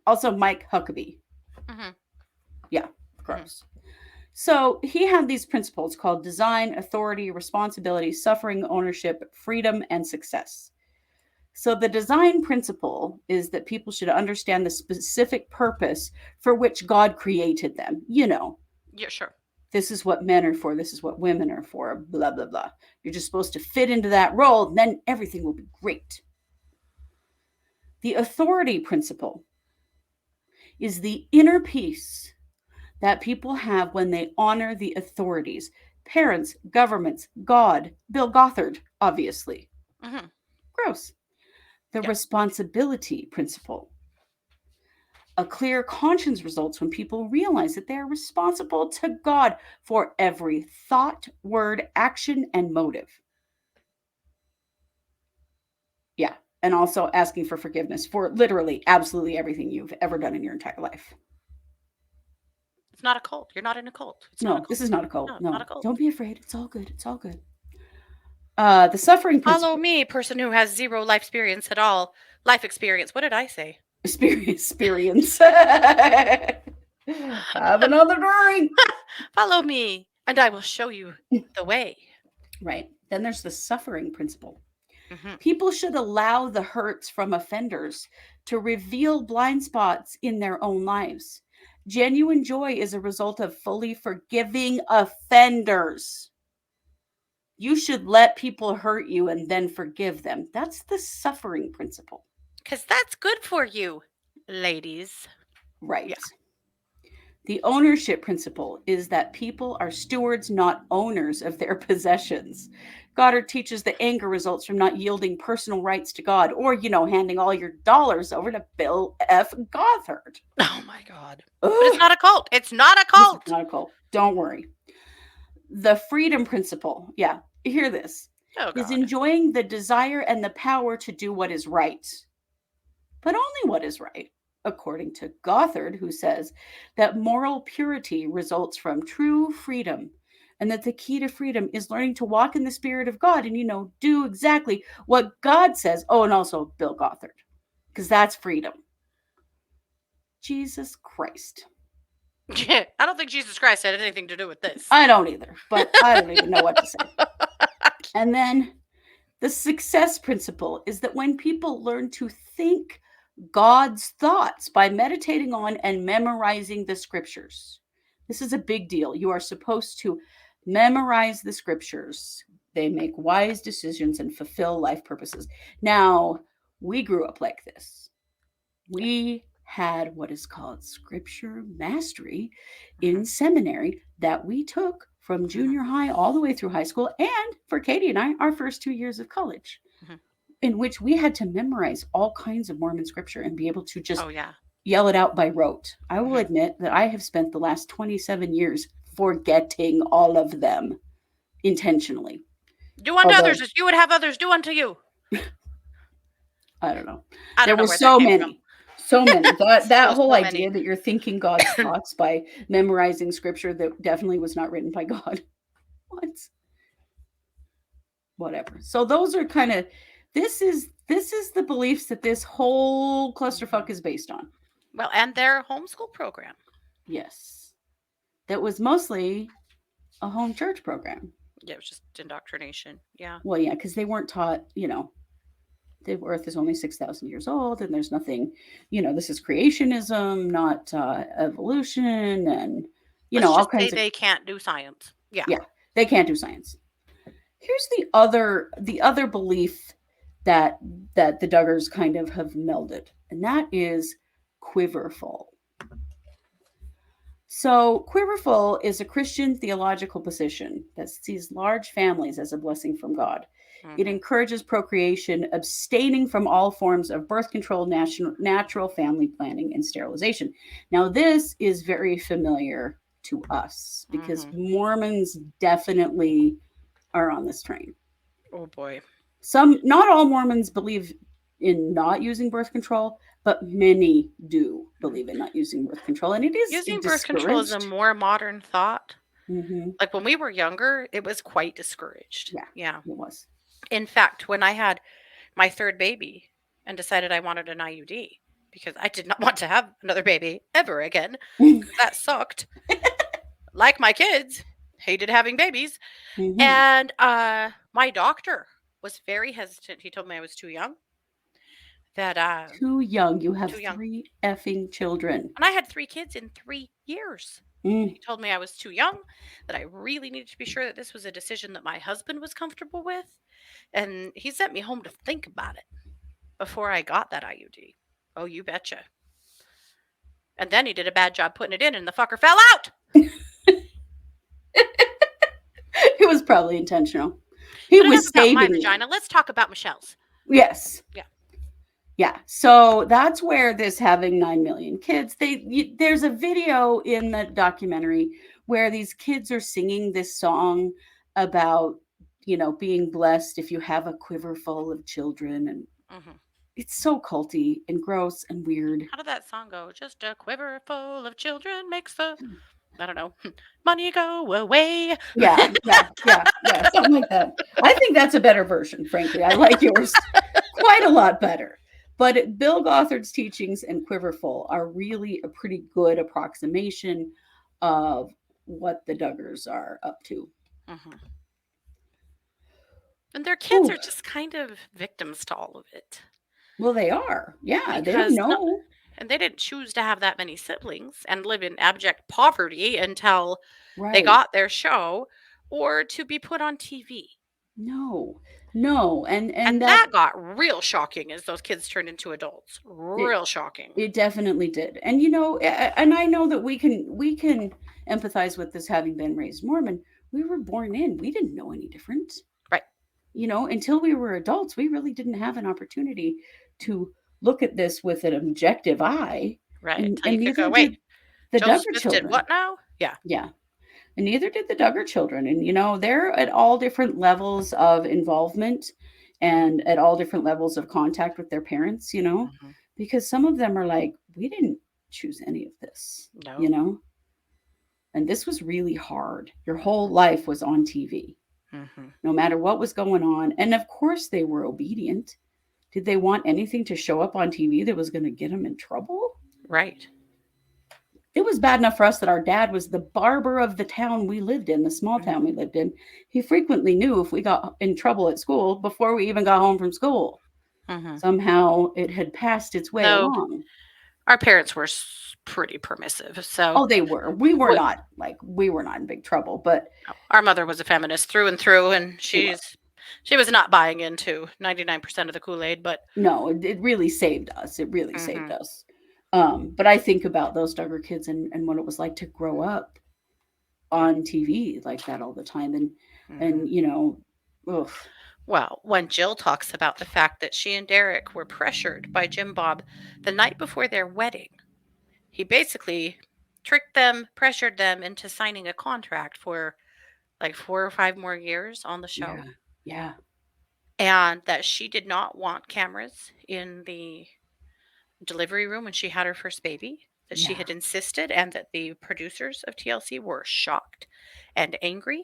Also Mike Huckabee. Yeah, gross. So he had these principles called design, authority, responsibility, suffering, ownership, freedom, and success. So the design principle is that people should understand the specific purpose for which God created them. You know. Yeah, sure. This is what men are for. This is what women are for. Blah, blah, blah. You're just supposed to fit into that role. And then everything will be great. The authority principle is the inner peace that people have when they honor the authorities. Parents, governments, God, Bill Gothard, obviously. Gross. The responsibility principle. A clear conscience results when people realize that they are responsible to God for every thought, word, action, and motive. Yeah. And also asking for forgiveness for literally absolutely everything you've ever done in your entire life. It's not a cult. You're not in a cult. This is not a cult. No, not a cult. Don't be afraid. It's all good. It's all good. The suffering principle. Follow me, person who has zero life experience at all. Life experience. What did I say? Experience. Have another drink. Follow me, and I will show you the way. Right. Then there's the suffering principle. People should allow the hurts from offenders to reveal blind spots in their own lives. Genuine joy is a result of fully forgiving offenders. You should let people hurt you and then forgive them. That's the suffering principle. Because that's good for you, ladies. Right. Yeah. The ownership principle is that people are stewards, not owners of their possessions. Goddard teaches that anger results from not yielding personal rights to God or, handing all your dollars over to Bill F. Gothard. Oh, my God. Ugh. But it's not a cult. It's not a cult. It's not a cult. Don't worry. The freedom principle, hear this, is enjoying the desire and the power to do what is right. But only what is right. according to Gothard, who says that moral purity results from true freedom and that the key to freedom is learning to walk in the spirit of God and, do exactly what God says. Oh, and also Bill Gothard, because that's freedom. Jesus Christ. I don't think Jesus Christ had anything to do with this. I don't either, but I don't even know what to say. And then the success principle is that when people learn to think God's thoughts by meditating on and memorizing the scriptures, this is a big deal. You are supposed to memorize the scriptures. They make wise decisions and fulfill life purposes. Now, we grew up like this. We had what is called scripture mastery in seminary that we took from junior high all the way through high school, and for Katie and I, our first 2 years of college, in which we had to memorize all kinds of Mormon scripture and be able to just yell it out by rote. I will admit that I have spent the last 27 years forgetting all of them intentionally. Do unto others as you would have others do unto you. I don't know. There were so many. So many. That whole idea that you're thinking God's thoughts by memorizing scripture that definitely was not written by God. What? Whatever. So those are kind of, this is the beliefs that this whole clusterfuck is based on. Well, and their homeschool program. Yes. That was mostly a home church program. Yeah, it was just indoctrination. Yeah. Well, yeah, because they weren't taught, the earth is only 6,000 years old and there's nothing, this is creationism, not evolution, and, all kinds of... They can't do science. Yeah. Yeah, they can't do science. Here's the other belief that the Duggars kind of have melded, and that is quiverful. So quiverful is a Christian theological position that sees large families as a blessing from God. It encourages procreation, abstaining from all forms of birth control, natural family planning, and sterilization. Now, this is very familiar to us because Mormons definitely are on this train. Oh, boy. Not all Mormons believe in not using birth control, but many do believe in not using birth control. And it is using birth control is a more modern thought. Like when we were younger, it was quite discouraged. Yeah. It was. In fact, when I had my third baby and decided I wanted an IUD because I did not want to have another baby ever again, that sucked. Like my kids, hated having babies. And my doctor was very hesitant. He told me I was too young. Too young. You have 3 effing children. And I had 3 kids in 3 years. He told me I was too young, that I really needed to be sure that this was a decision that my husband was comfortable with. And he sent me home to think about it before I got that IUD. Oh, you betcha. And then he did a bad job putting it in and the fucker fell out. It was probably intentional. He was saving my vagina. Let's talk about Michelle's. Yes. Yeah. Yeah. So that's where this having 9 million kids, there's a video in the documentary where these kids are singing this song about, being blessed if you have a quiver full of children. And it's so culty and gross and weird. How did that song go? Just a quiver full of children makes the, I don't know, money go away. Yeah, something like that. I think that's a better version, frankly. I like yours quite a lot better. But Bill Gothard's teachings and Quiverful are really a pretty good approximation of what the Duggars are up to. And their kids are just kind of victims to all of it. Well, they are. Yeah, they don't know. And they didn't choose to have that many siblings and live in abject poverty until they got their show or to be put on TV. No. And that got real shocking as those kids turned into adults. Real shocking. It definitely did. And and I know that we can empathize with this, having been raised Mormon. We were born in. We didn't know any different. Right. Until we were adults, we really didn't have an opportunity to look at this with an objective eye. Right. And you could go, wait, the Duggar children did what now? Yeah. Yeah. And neither did the Duggar children. And, they're at all different levels of involvement and at all different levels of contact with their parents, because some of them are like we didn't choose any of this, you No. know? And this was really hard. Your whole life was on TV, Mm-hmm. no matter what was going on. And of course, they were obedient. Did they want anything to show up on TV that was going to get them in trouble? Right. It was bad enough for us that our dad was the barber of the town we lived in, the small town Mm-hmm. we lived in. He frequently knew if we got in trouble at school before we even got home from school. Mm-hmm. Somehow it had passed its way No, along. our parents were pretty permissive. So Oh, they were. We were what, not like we were not in big trouble, but our mother was a feminist through and through, and she was. she was not buying into 99% of the Kool-Aid, but No, it really saved us. It really saved mm-hmm. us. But I think about those Duggar kids and what it was like to grow up Yeah. on TV like that all the time, Mm-hmm. and you know, ugh, Well, when Jill talks about the fact that she and Derek were pressured by Jim Bob the night before their wedding, he basically tricked them, pressured them into signing a contract for like 4 or 5 more years on the yeah, show, yeah, and that she did not want cameras in the delivery room when she had her first baby, that she yeah, had insisted, and that the producers of TLC were shocked and angry.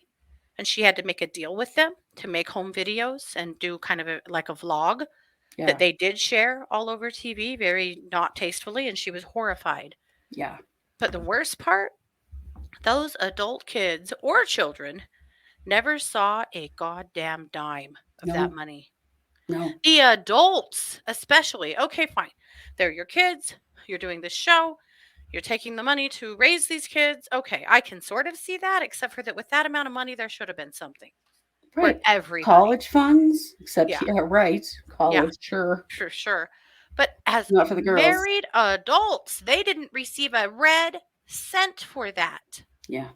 And she had to make a deal with them to make home videos and do kind of like a vlog yeah, that they did share all over TV very not tastefully. And she was horrified. yeah. But the worst part, those adult kids or children never saw a goddamn dime of that No, money. no, The adults, especially. Okay, fine. They're your kids. You're doing this show. You're taking the money to raise these kids. Okay, I can sort of see that, except for that with that amount of money, there should have been something for right. everybody. College funds, except Yeah, yeah, right. yeah, College, sure, for sure. But as not for the girls. married adults, they didn't receive a red cent for that. Yeah,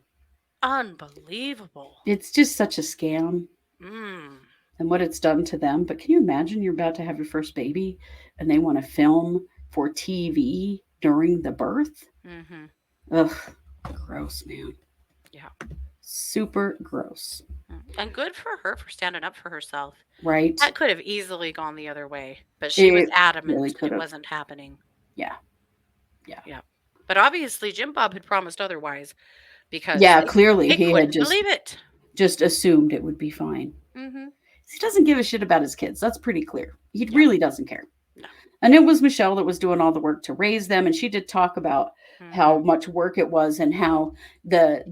Unbelievable. it's just such a scam Mm. and what it's done to them. But can you imagine you're about to have your first baby and they want to film for TV during the birth? Mm-hmm. Ugh, gross, man. Yeah. Super gross, And good for her for standing up for herself. right? That could have easily gone the other way, but she was It really adamant could it have. wasn't happening. Yeah, yeah, Yeah. But obviously Jim Bob had promised otherwise because yeah. Clearly, they he had couldn't believe it. just assumed it would be fine. Mhm. He doesn't give a shit about his kids. That's pretty clear. He Yeah. really doesn't care. No. And it was Michelle that was doing all the work to raise them, and she did talk about how Mhm. much work it was and how the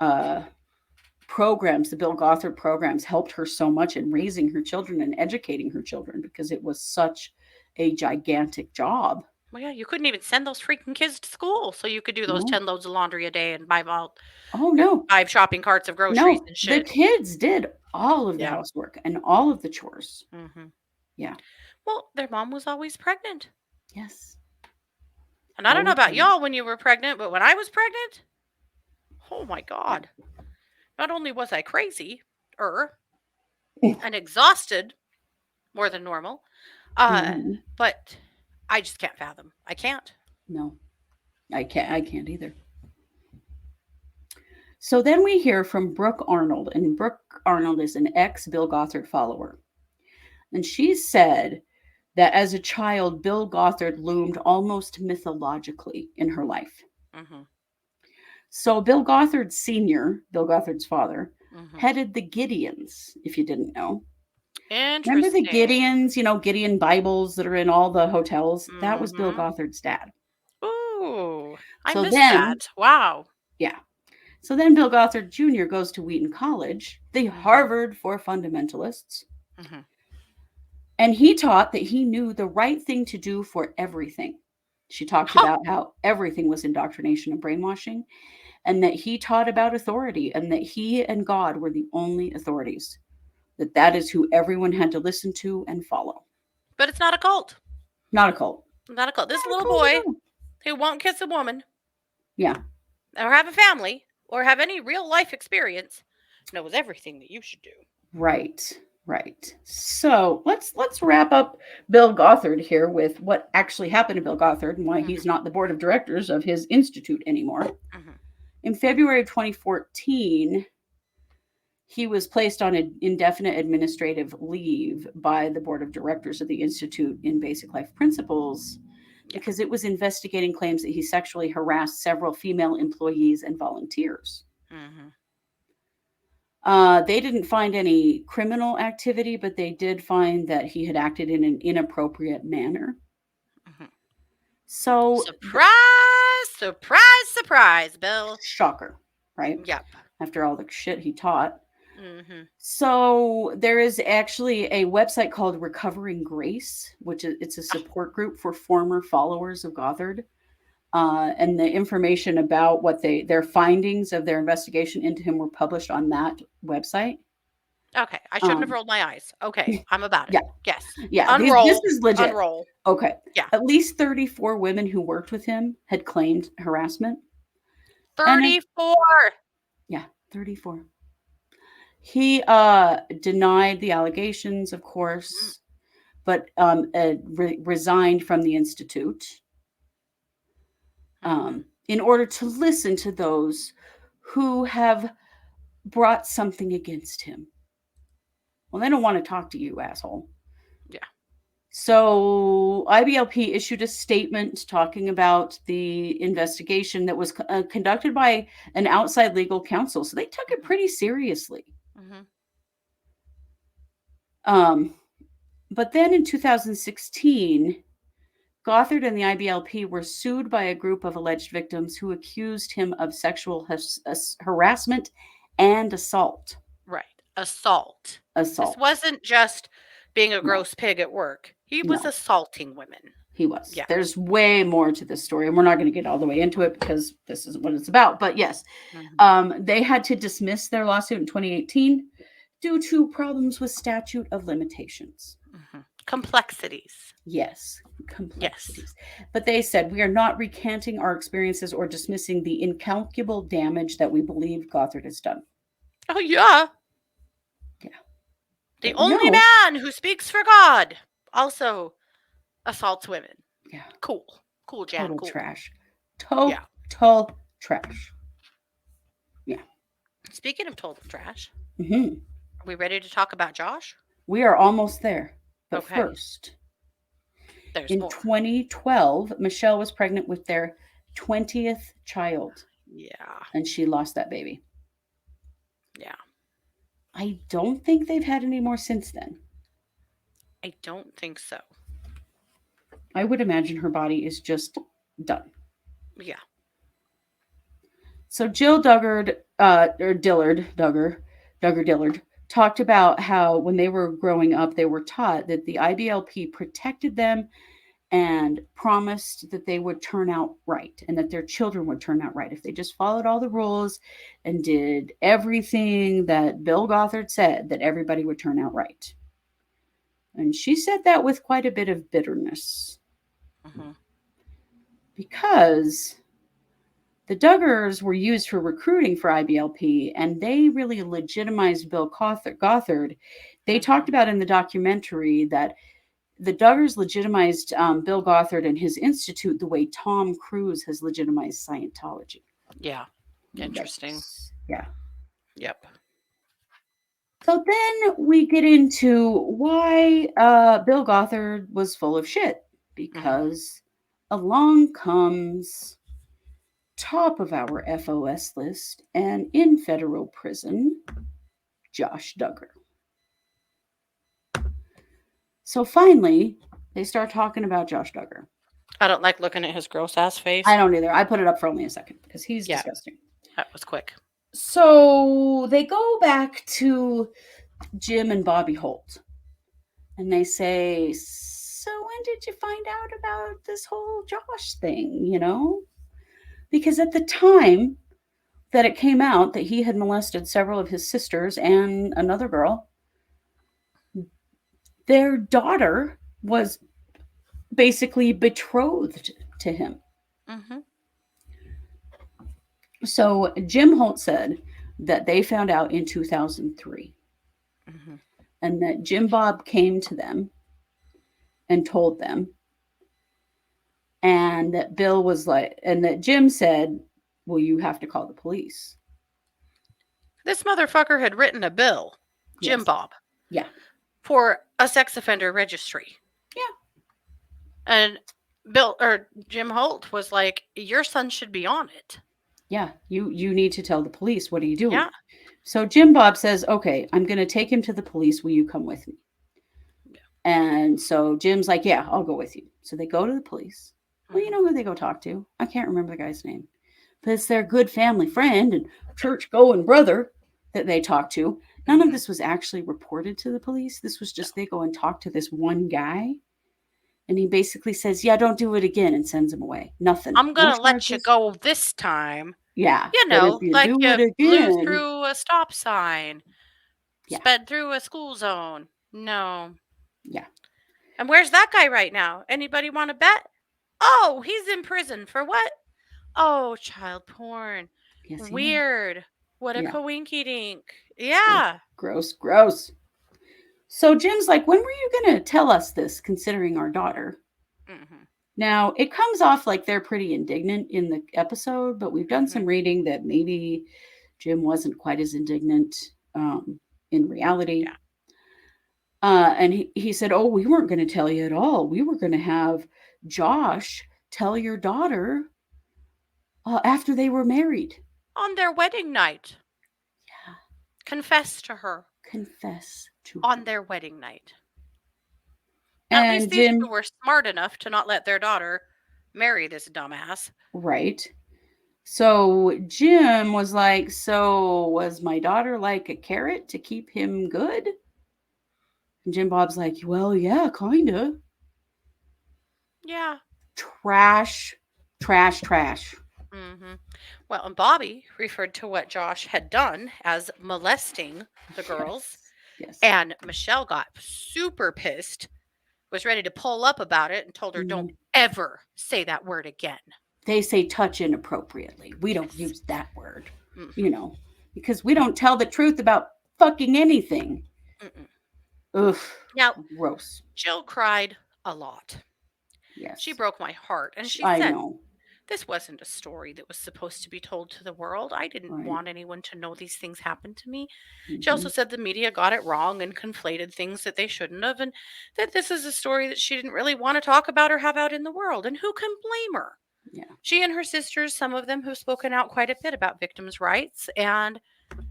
uh, programs, the Bill Gothard programs, helped her so much in raising her children and educating her children because it was such a gigantic job. Well, yeah, you couldn't even send those freaking kids to school so you could do those No, 10 loads of laundry a day and buy about oh no, 5 shopping carts of groceries no. and The shit. kids did all of the Yeah. housework and all of the chores. Mhm. Yeah. Well, their mom was always pregnant. Yes. And I don't know Always about pregnant. y'all when you were pregnant, but when I was pregnant, oh my god. Not only was I crazy, and exhausted more than normal, uh, Mhm. but I just can't fathom. I can't. No, I can't. I can't either. So then we hear from Brooke Arnold, and Brooke Arnold is an ex Bill Gothard follower. And she said that as a child, Bill Gothard loomed almost mythologically in her life. Mhm. So Bill Gothard Sr., Bill Gothard's father, Mhm. headed the Gideons, if you didn't know. Remember the Interesting. Gideons, Gideon Bibles that are in all the hotels? That was Bill Mhm. Gothard's dad. Ooh, I So missed then, that. Wow. yeah. So then Bill Gothard Jr. goes to Wheaton College, the Mhm. Harvard for fundamentalists, Mhm. and he taught that he knew the right thing to do for everything. She talked Huh. about how everything was indoctrination and brainwashing, and that he taught about authority, and that he and God were the only authorities. That is who everyone had to listen to and follow. But it's not a cult. Not a cult. Not a cult. This Not a little cult at boy all. who won't kiss a woman Yeah. or have a family or have any real life experience knows everything that you should do. Right. Right. So let's wrap up Bill Gothard here with what actually happened to Bill Gothard and why Mhm. he's not the board of directors of his institute anymore. Mhm. In February of 2014, he was placed on an indefinite administrative leave by the board of directors of the institute in Basic Life Principles Yeah. because it was investigating claims that he sexually harassed several female employees and volunteers. Mm-hmm. They didn't find any criminal activity, but they did find that he had acted in an inappropriate manner. Mm-hmm. So, Surprise! Surprise! Surprise, Bill. shocker, right? Yep. After all the shit he taught. Mm-hmm. So there is actually a website called Recovering Grace, which is it's a support group for former followers of Gothard. And the information about what their findings of their investigation into him were published on that website. Okay, I shouldn't have Um, rolled my eyes. Okay, I'm about it. yeah, Yes. yeah. This Unroll. is legit. Unroll. Okay, Yeah. at least 34 women who worked with him had claimed harassment, and 34. yeah, 34. He denied the allegations, of course, but resigned from the institute Mm-hmm. in order to listen to those who have brought something against him. Well, they don't want to talk to you, asshole. Yeah. So IBLP issued a statement talking about the investigation that was conducted by an outside legal counsel. So they took it pretty seriously. Mm-hmm. But then in 2016, Gothard and the IBLP were sued by a group of alleged victims who accused him of sexual harassment and assault. Right. Assault. This wasn't just being a gross pig at work. He was assaulting women. He was. Yeah. There's way more to this story, and we're not going to get all the way into it because this isn't what it's about. But yes, they had to dismiss their lawsuit in 2018 due to problems with statute of limitations. Mm-hmm. Complexities. Yes, complexities. Yes. But they said, we are not recanting our experiences or dismissing the incalculable damage that we believe Gothard has done. Oh, yeah. Yeah. The only man who speaks for God also assaults women. Yeah. Cool, Jan. Total cool. Trash. Total trash. Yeah. Speaking of total trash, are we ready to talk about Josh? We are almost there. But first, there's in more. 2012, Michelle was pregnant with their 20th child. Yeah. And she lost that baby. Yeah. I don't think they've had any more since then. I don't think so. I would imagine her body is just done. Yeah. So Jill Duggar, Dillard, talked about how when they were growing up, they were taught that the IBLP protected them and promised that they would turn out right and that their children would turn out right if they just followed all the rules and did everything that Bill Gothard said, that everybody would turn out right. And she said that with quite a bit of bitterness. Mm-hmm. Because the Duggars were used for recruiting for IBLP, and they really legitimized Bill Gothard. They talked about in the documentary that the Duggars legitimized Bill Gothard and his institute the way Tom Cruise has legitimized Scientology. Yeah. Interesting. Yeah. Yep. So then we get into why Bill Gothard was full of shit. Because along comes top of our FOS list and in federal prison, Josh Duggar. So finally, they start talking about Josh Duggar. I don't like looking at his gross ass face. I don't either. I put it up for only a second because he's disgusting. That was quick. So they go back to Jim and Bobby Holt. And they say, so when did you find out about this whole Josh thing, you know? Because at the time that it came out that he had molested several of his sisters and another girl, their daughter was basically betrothed to him. Mm-hmm. So Jim Holt said that they found out in 2003. Mm-hmm. And that Jim Bob came to them and told them. And that Bill was like, and that Jim said, well, you have to call the police. This motherfucker had written a bill, Jim Bob. Yeah. For a sex offender registry. Yeah. And Bill or Jim Holt was like, "Your son should be on it." Yeah, you need to tell the police. What are you doing? Yeah. So Jim Bob says, "Okay, I'm going to take him to the police. Will you come with me?" Yeah. And so Jim's like, "Yeah, I'll go with you." So they go to the police. Well, you Mhm. know who they go talk to? I can't remember the guy's name, but it's their good family friend and church going brother that they talk to. None of Mhm. this was actually reported to the police. This was No. just they go and talk to this one guy, and he basically says, "Yeah, don't do it again," and sends him away. Nothing, I'm no gonna let you charges. go this time. Yeah, You but if know, you like do you it blew again, through a stop sign, yeah, sped through a school zone. No. yeah, And where's that guy right now? Anybody want to bet? Oh, he's in prison for what? Oh, child porn. yes, he is. Weird. What a Yeah, coinky dink. ugh, Yeah. gross, gross. So Jim's like, when were you going to tell us this, considering our daughter? Mhm. Now, it comes off like they're pretty indignant in the episode, but we've done some Mhm. reading that maybe Jim wasn't quite as indignant in reality. Yeah. And he said, "Oh, we weren't going to tell you at all. We were going to have Josh tell your daughter after they were married." On their wedding night. Yeah, Confess to her confess to her. on their wedding night. At least And these two Jim, were smart enough to not let their daughter marry this dumbass. right. So Jim was like, "So was my daughter like a carrot to keep him good?" And Jim Bob's like, "Well, yeah, kinda." Yeah. Trash, trash, trash. Mhm. Well, and Bobby referred to what Josh had done as molesting the girls, Yes, yes. and Michelle got super pissed, was ready to pull up about it, and told her, Mm, "Don't ever say that word again." they say touch inappropriately. We don't Yes. use that word, you Mhm. know, because we don't tell the truth about fucking anything. Mm-mm. Ugh, Now, gross. Jill cried a lot. She Yes, broke my heart, and she I said, know. "This wasn't a story that was supposed to be told to the world. I didn't Right. want anyone to know these things happened to me." She also Hmm. said the media got it wrong and conflated things that they shouldn't have, and that this is a story that she didn't really want to talk about or have out in the world. And who can blame her? Yeah, She and her sisters, some of them, have spoken out quite a bit about victims' rights, and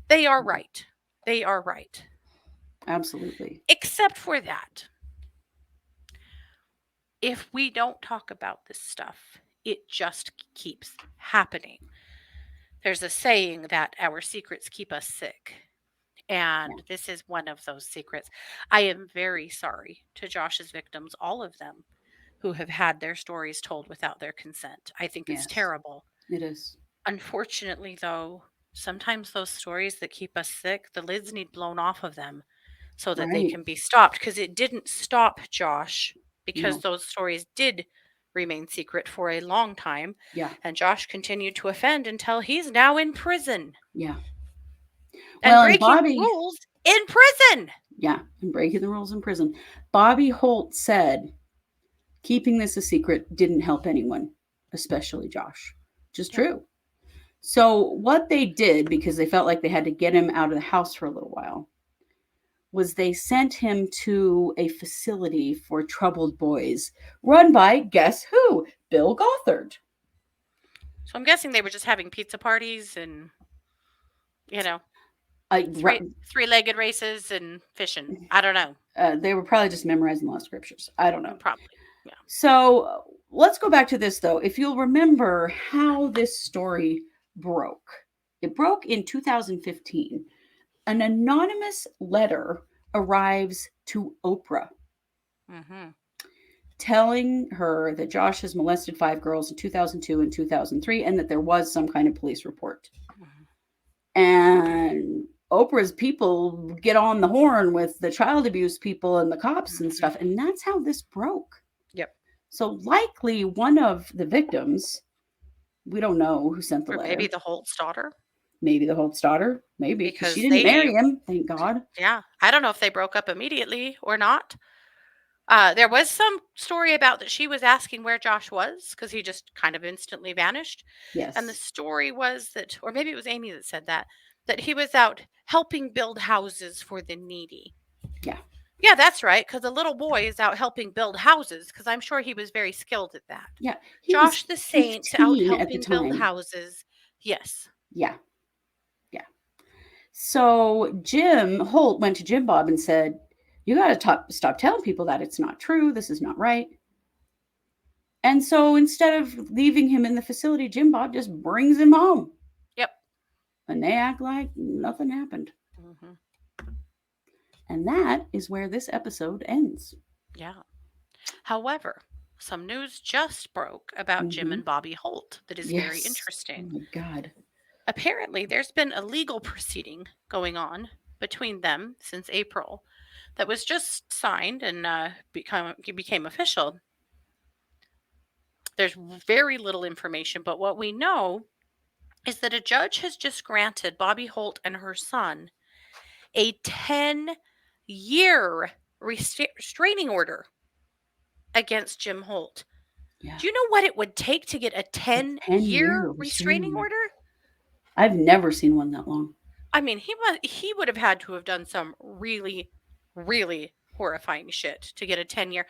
they are yeah, right. They are right. absolutely. Except for that, if we don't talk about this stuff, it just keeps happening. There's a saying that our secrets keep us sick. Yeah, And this is one of those secrets. I am very sorry to Josh's victims, all of them, who have had their stories told without their consent. I think it's yes, terrible. it is. Unfortunately, though, sometimes those stories that keep us sick, the lids need blown off of them so that they Right. can be stopped. Because it didn't stop Josh, because No. those stories did remain secret for a long time. Yeah, And Josh continued to offend until he's now in prison yeah. and Well, and breaking the Bobby, rules in prison. yeah, and breaking the rules in prison. Bobby Holt said keeping this a secret didn't help anyone, especially Josh. Just No. true. So, what they did, because they felt like they had to get him out of the house for a little while, was they sent him to a facility for troubled boys run by, guess who? Bill Gothard. So I'm guessing they were just having pizza parties and, you know, I, three-legged races and fishing. I don't know. they were probably just memorizing law scriptures. I don't know. Probably. Yeah. So, let's go back to this though. If you'll remember how this story broke, it broke in 2015. An anonymous letter arrives to Oprah Mhm. telling her that Josh has molested 5 girls in 2002 and 2003 and that there was some kind of police report. Mhm. And Oprah's people get on the horn with the child abuse people and the cops and Mhm. stuff. And that's how this broke. Yep. So, likely one of the victims, we don't know who sent the Or maybe letter. the Holt's daughter, Maybe the Holt's daughter. Maybe because she because didn't marry him. Thank God. yeah, I don't know if they broke up immediately or not. There was some story about that she was asking where Josh was because he just kind of instantly vanished. And the Yes. story was that, or maybe it was Amy that said that he was out helping build houses for the needy. Yeah. Yeah, that's right, because the little boy is out helping build houses, because I'm sure he was very skilled at that. Yeah, he was Josh the Saint out 15 at the helping build time. houses. Yes. Yeah, yeah. So Jim Holt went to Jim Bob and said, "You got to stop telling people that it's not true. This is not right." And so instead of leaving him in the facility, Jim Bob just brings him home. Yep. And they act like nothing happened. Hmm. And that is where this episode ends. Yeah. However, some news just broke about Jim Mm-hmm. and Bobby Holt that is very Yes. interesting. Oh my God. Apparently, there's been a legal proceeding going on between them since April that was just signed and became official. There's very little information, but what we know is that a judge has just granted Bobby Holt and her son a 10-year restraining order against Jim Holt. Yeah. Do you know what it would take to get a 10-year 10-year restraining order? I've never seen one that long. I mean, he would have had to have done some really, really horrifying shit to get a 10-year.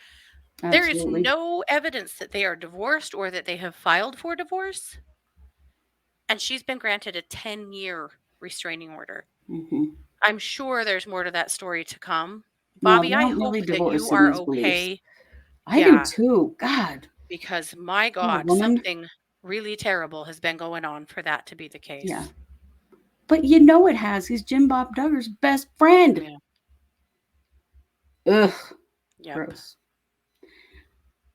There is Absolutely. no evidence that they are divorced or that they have filed for divorce. And she's been granted a 10-year restraining order. Mm-hmm. I'm sure there's more to that story to come. No, Bobby, they I don't hope really that you divorce in are these beliefs. okay. I do too. God. Because my What a God, woman. something really terrible has been going on for that to be the case. Yeah. But you know it has. He's Jim Bob Duggar's best friend. Yeah. Ugh. Yep. Gross.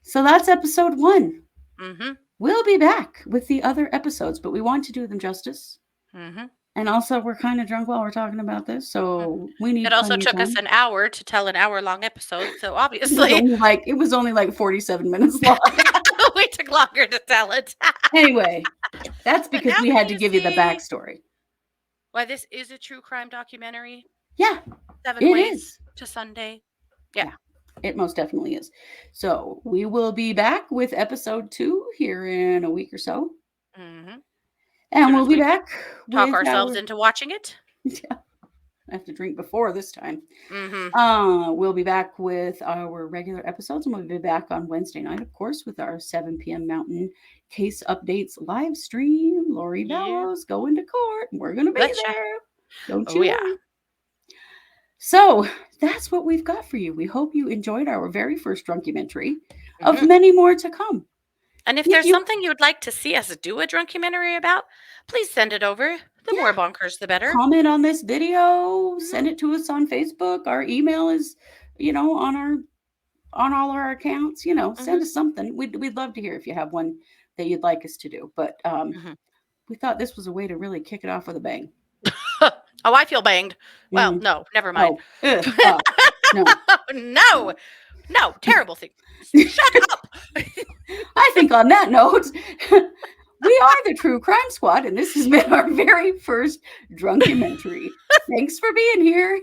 So that's episode 1. Mm-hmm. We'll be back with the other episodes, but we want to do them justice. Mm-hmm. And also, we're kind of drunk while we're talking about this, so we need It also plenty of took us time. an hour to tell an hour-long episode, so It was obviously only like 47 minutes long. we took longer to tell it. Anyway, that's But because now we had to you give you the see backstory. why this is a true crime documentary. Yeah, 7 it Ways is. to Sunday. Yeah, it most definitely is. So we will be back with episode 2 here in a week or so. Mm-hmm. And Soon we'll as be we back talk with ourselves into watching it. Yeah, I have to drink before this time. Mm-hmm. We'll be back with our regular episodes, and we'll be back on Wednesday night, of course, with our 7 p.m. Mountain Case Updates live stream. Lori Yeah. Bellows going to court. We're going to be Betcha. there. Don't Oh, you yeah. worry. So that's what we've got for you. We hope you enjoyed our very first Drunkumentary of Mhm. many more to come. And if If there's you- something you would like to see us do a drunkumentary about, please send it over. The more bonkers, the better. Comment on this video, send it to us on Facebook. Our email is, on all our accounts. Send us something. We'd love to hear if you have one that you'd like us to do. But we thought this was a way to really kick it off with a bang. Oh, I feel banged. Well, no, never mind. No. No, terrible thing. Shut up. I think on that note, we are the True Crime Squad, and this has been our very first Drunkumentary. Thanks for being here.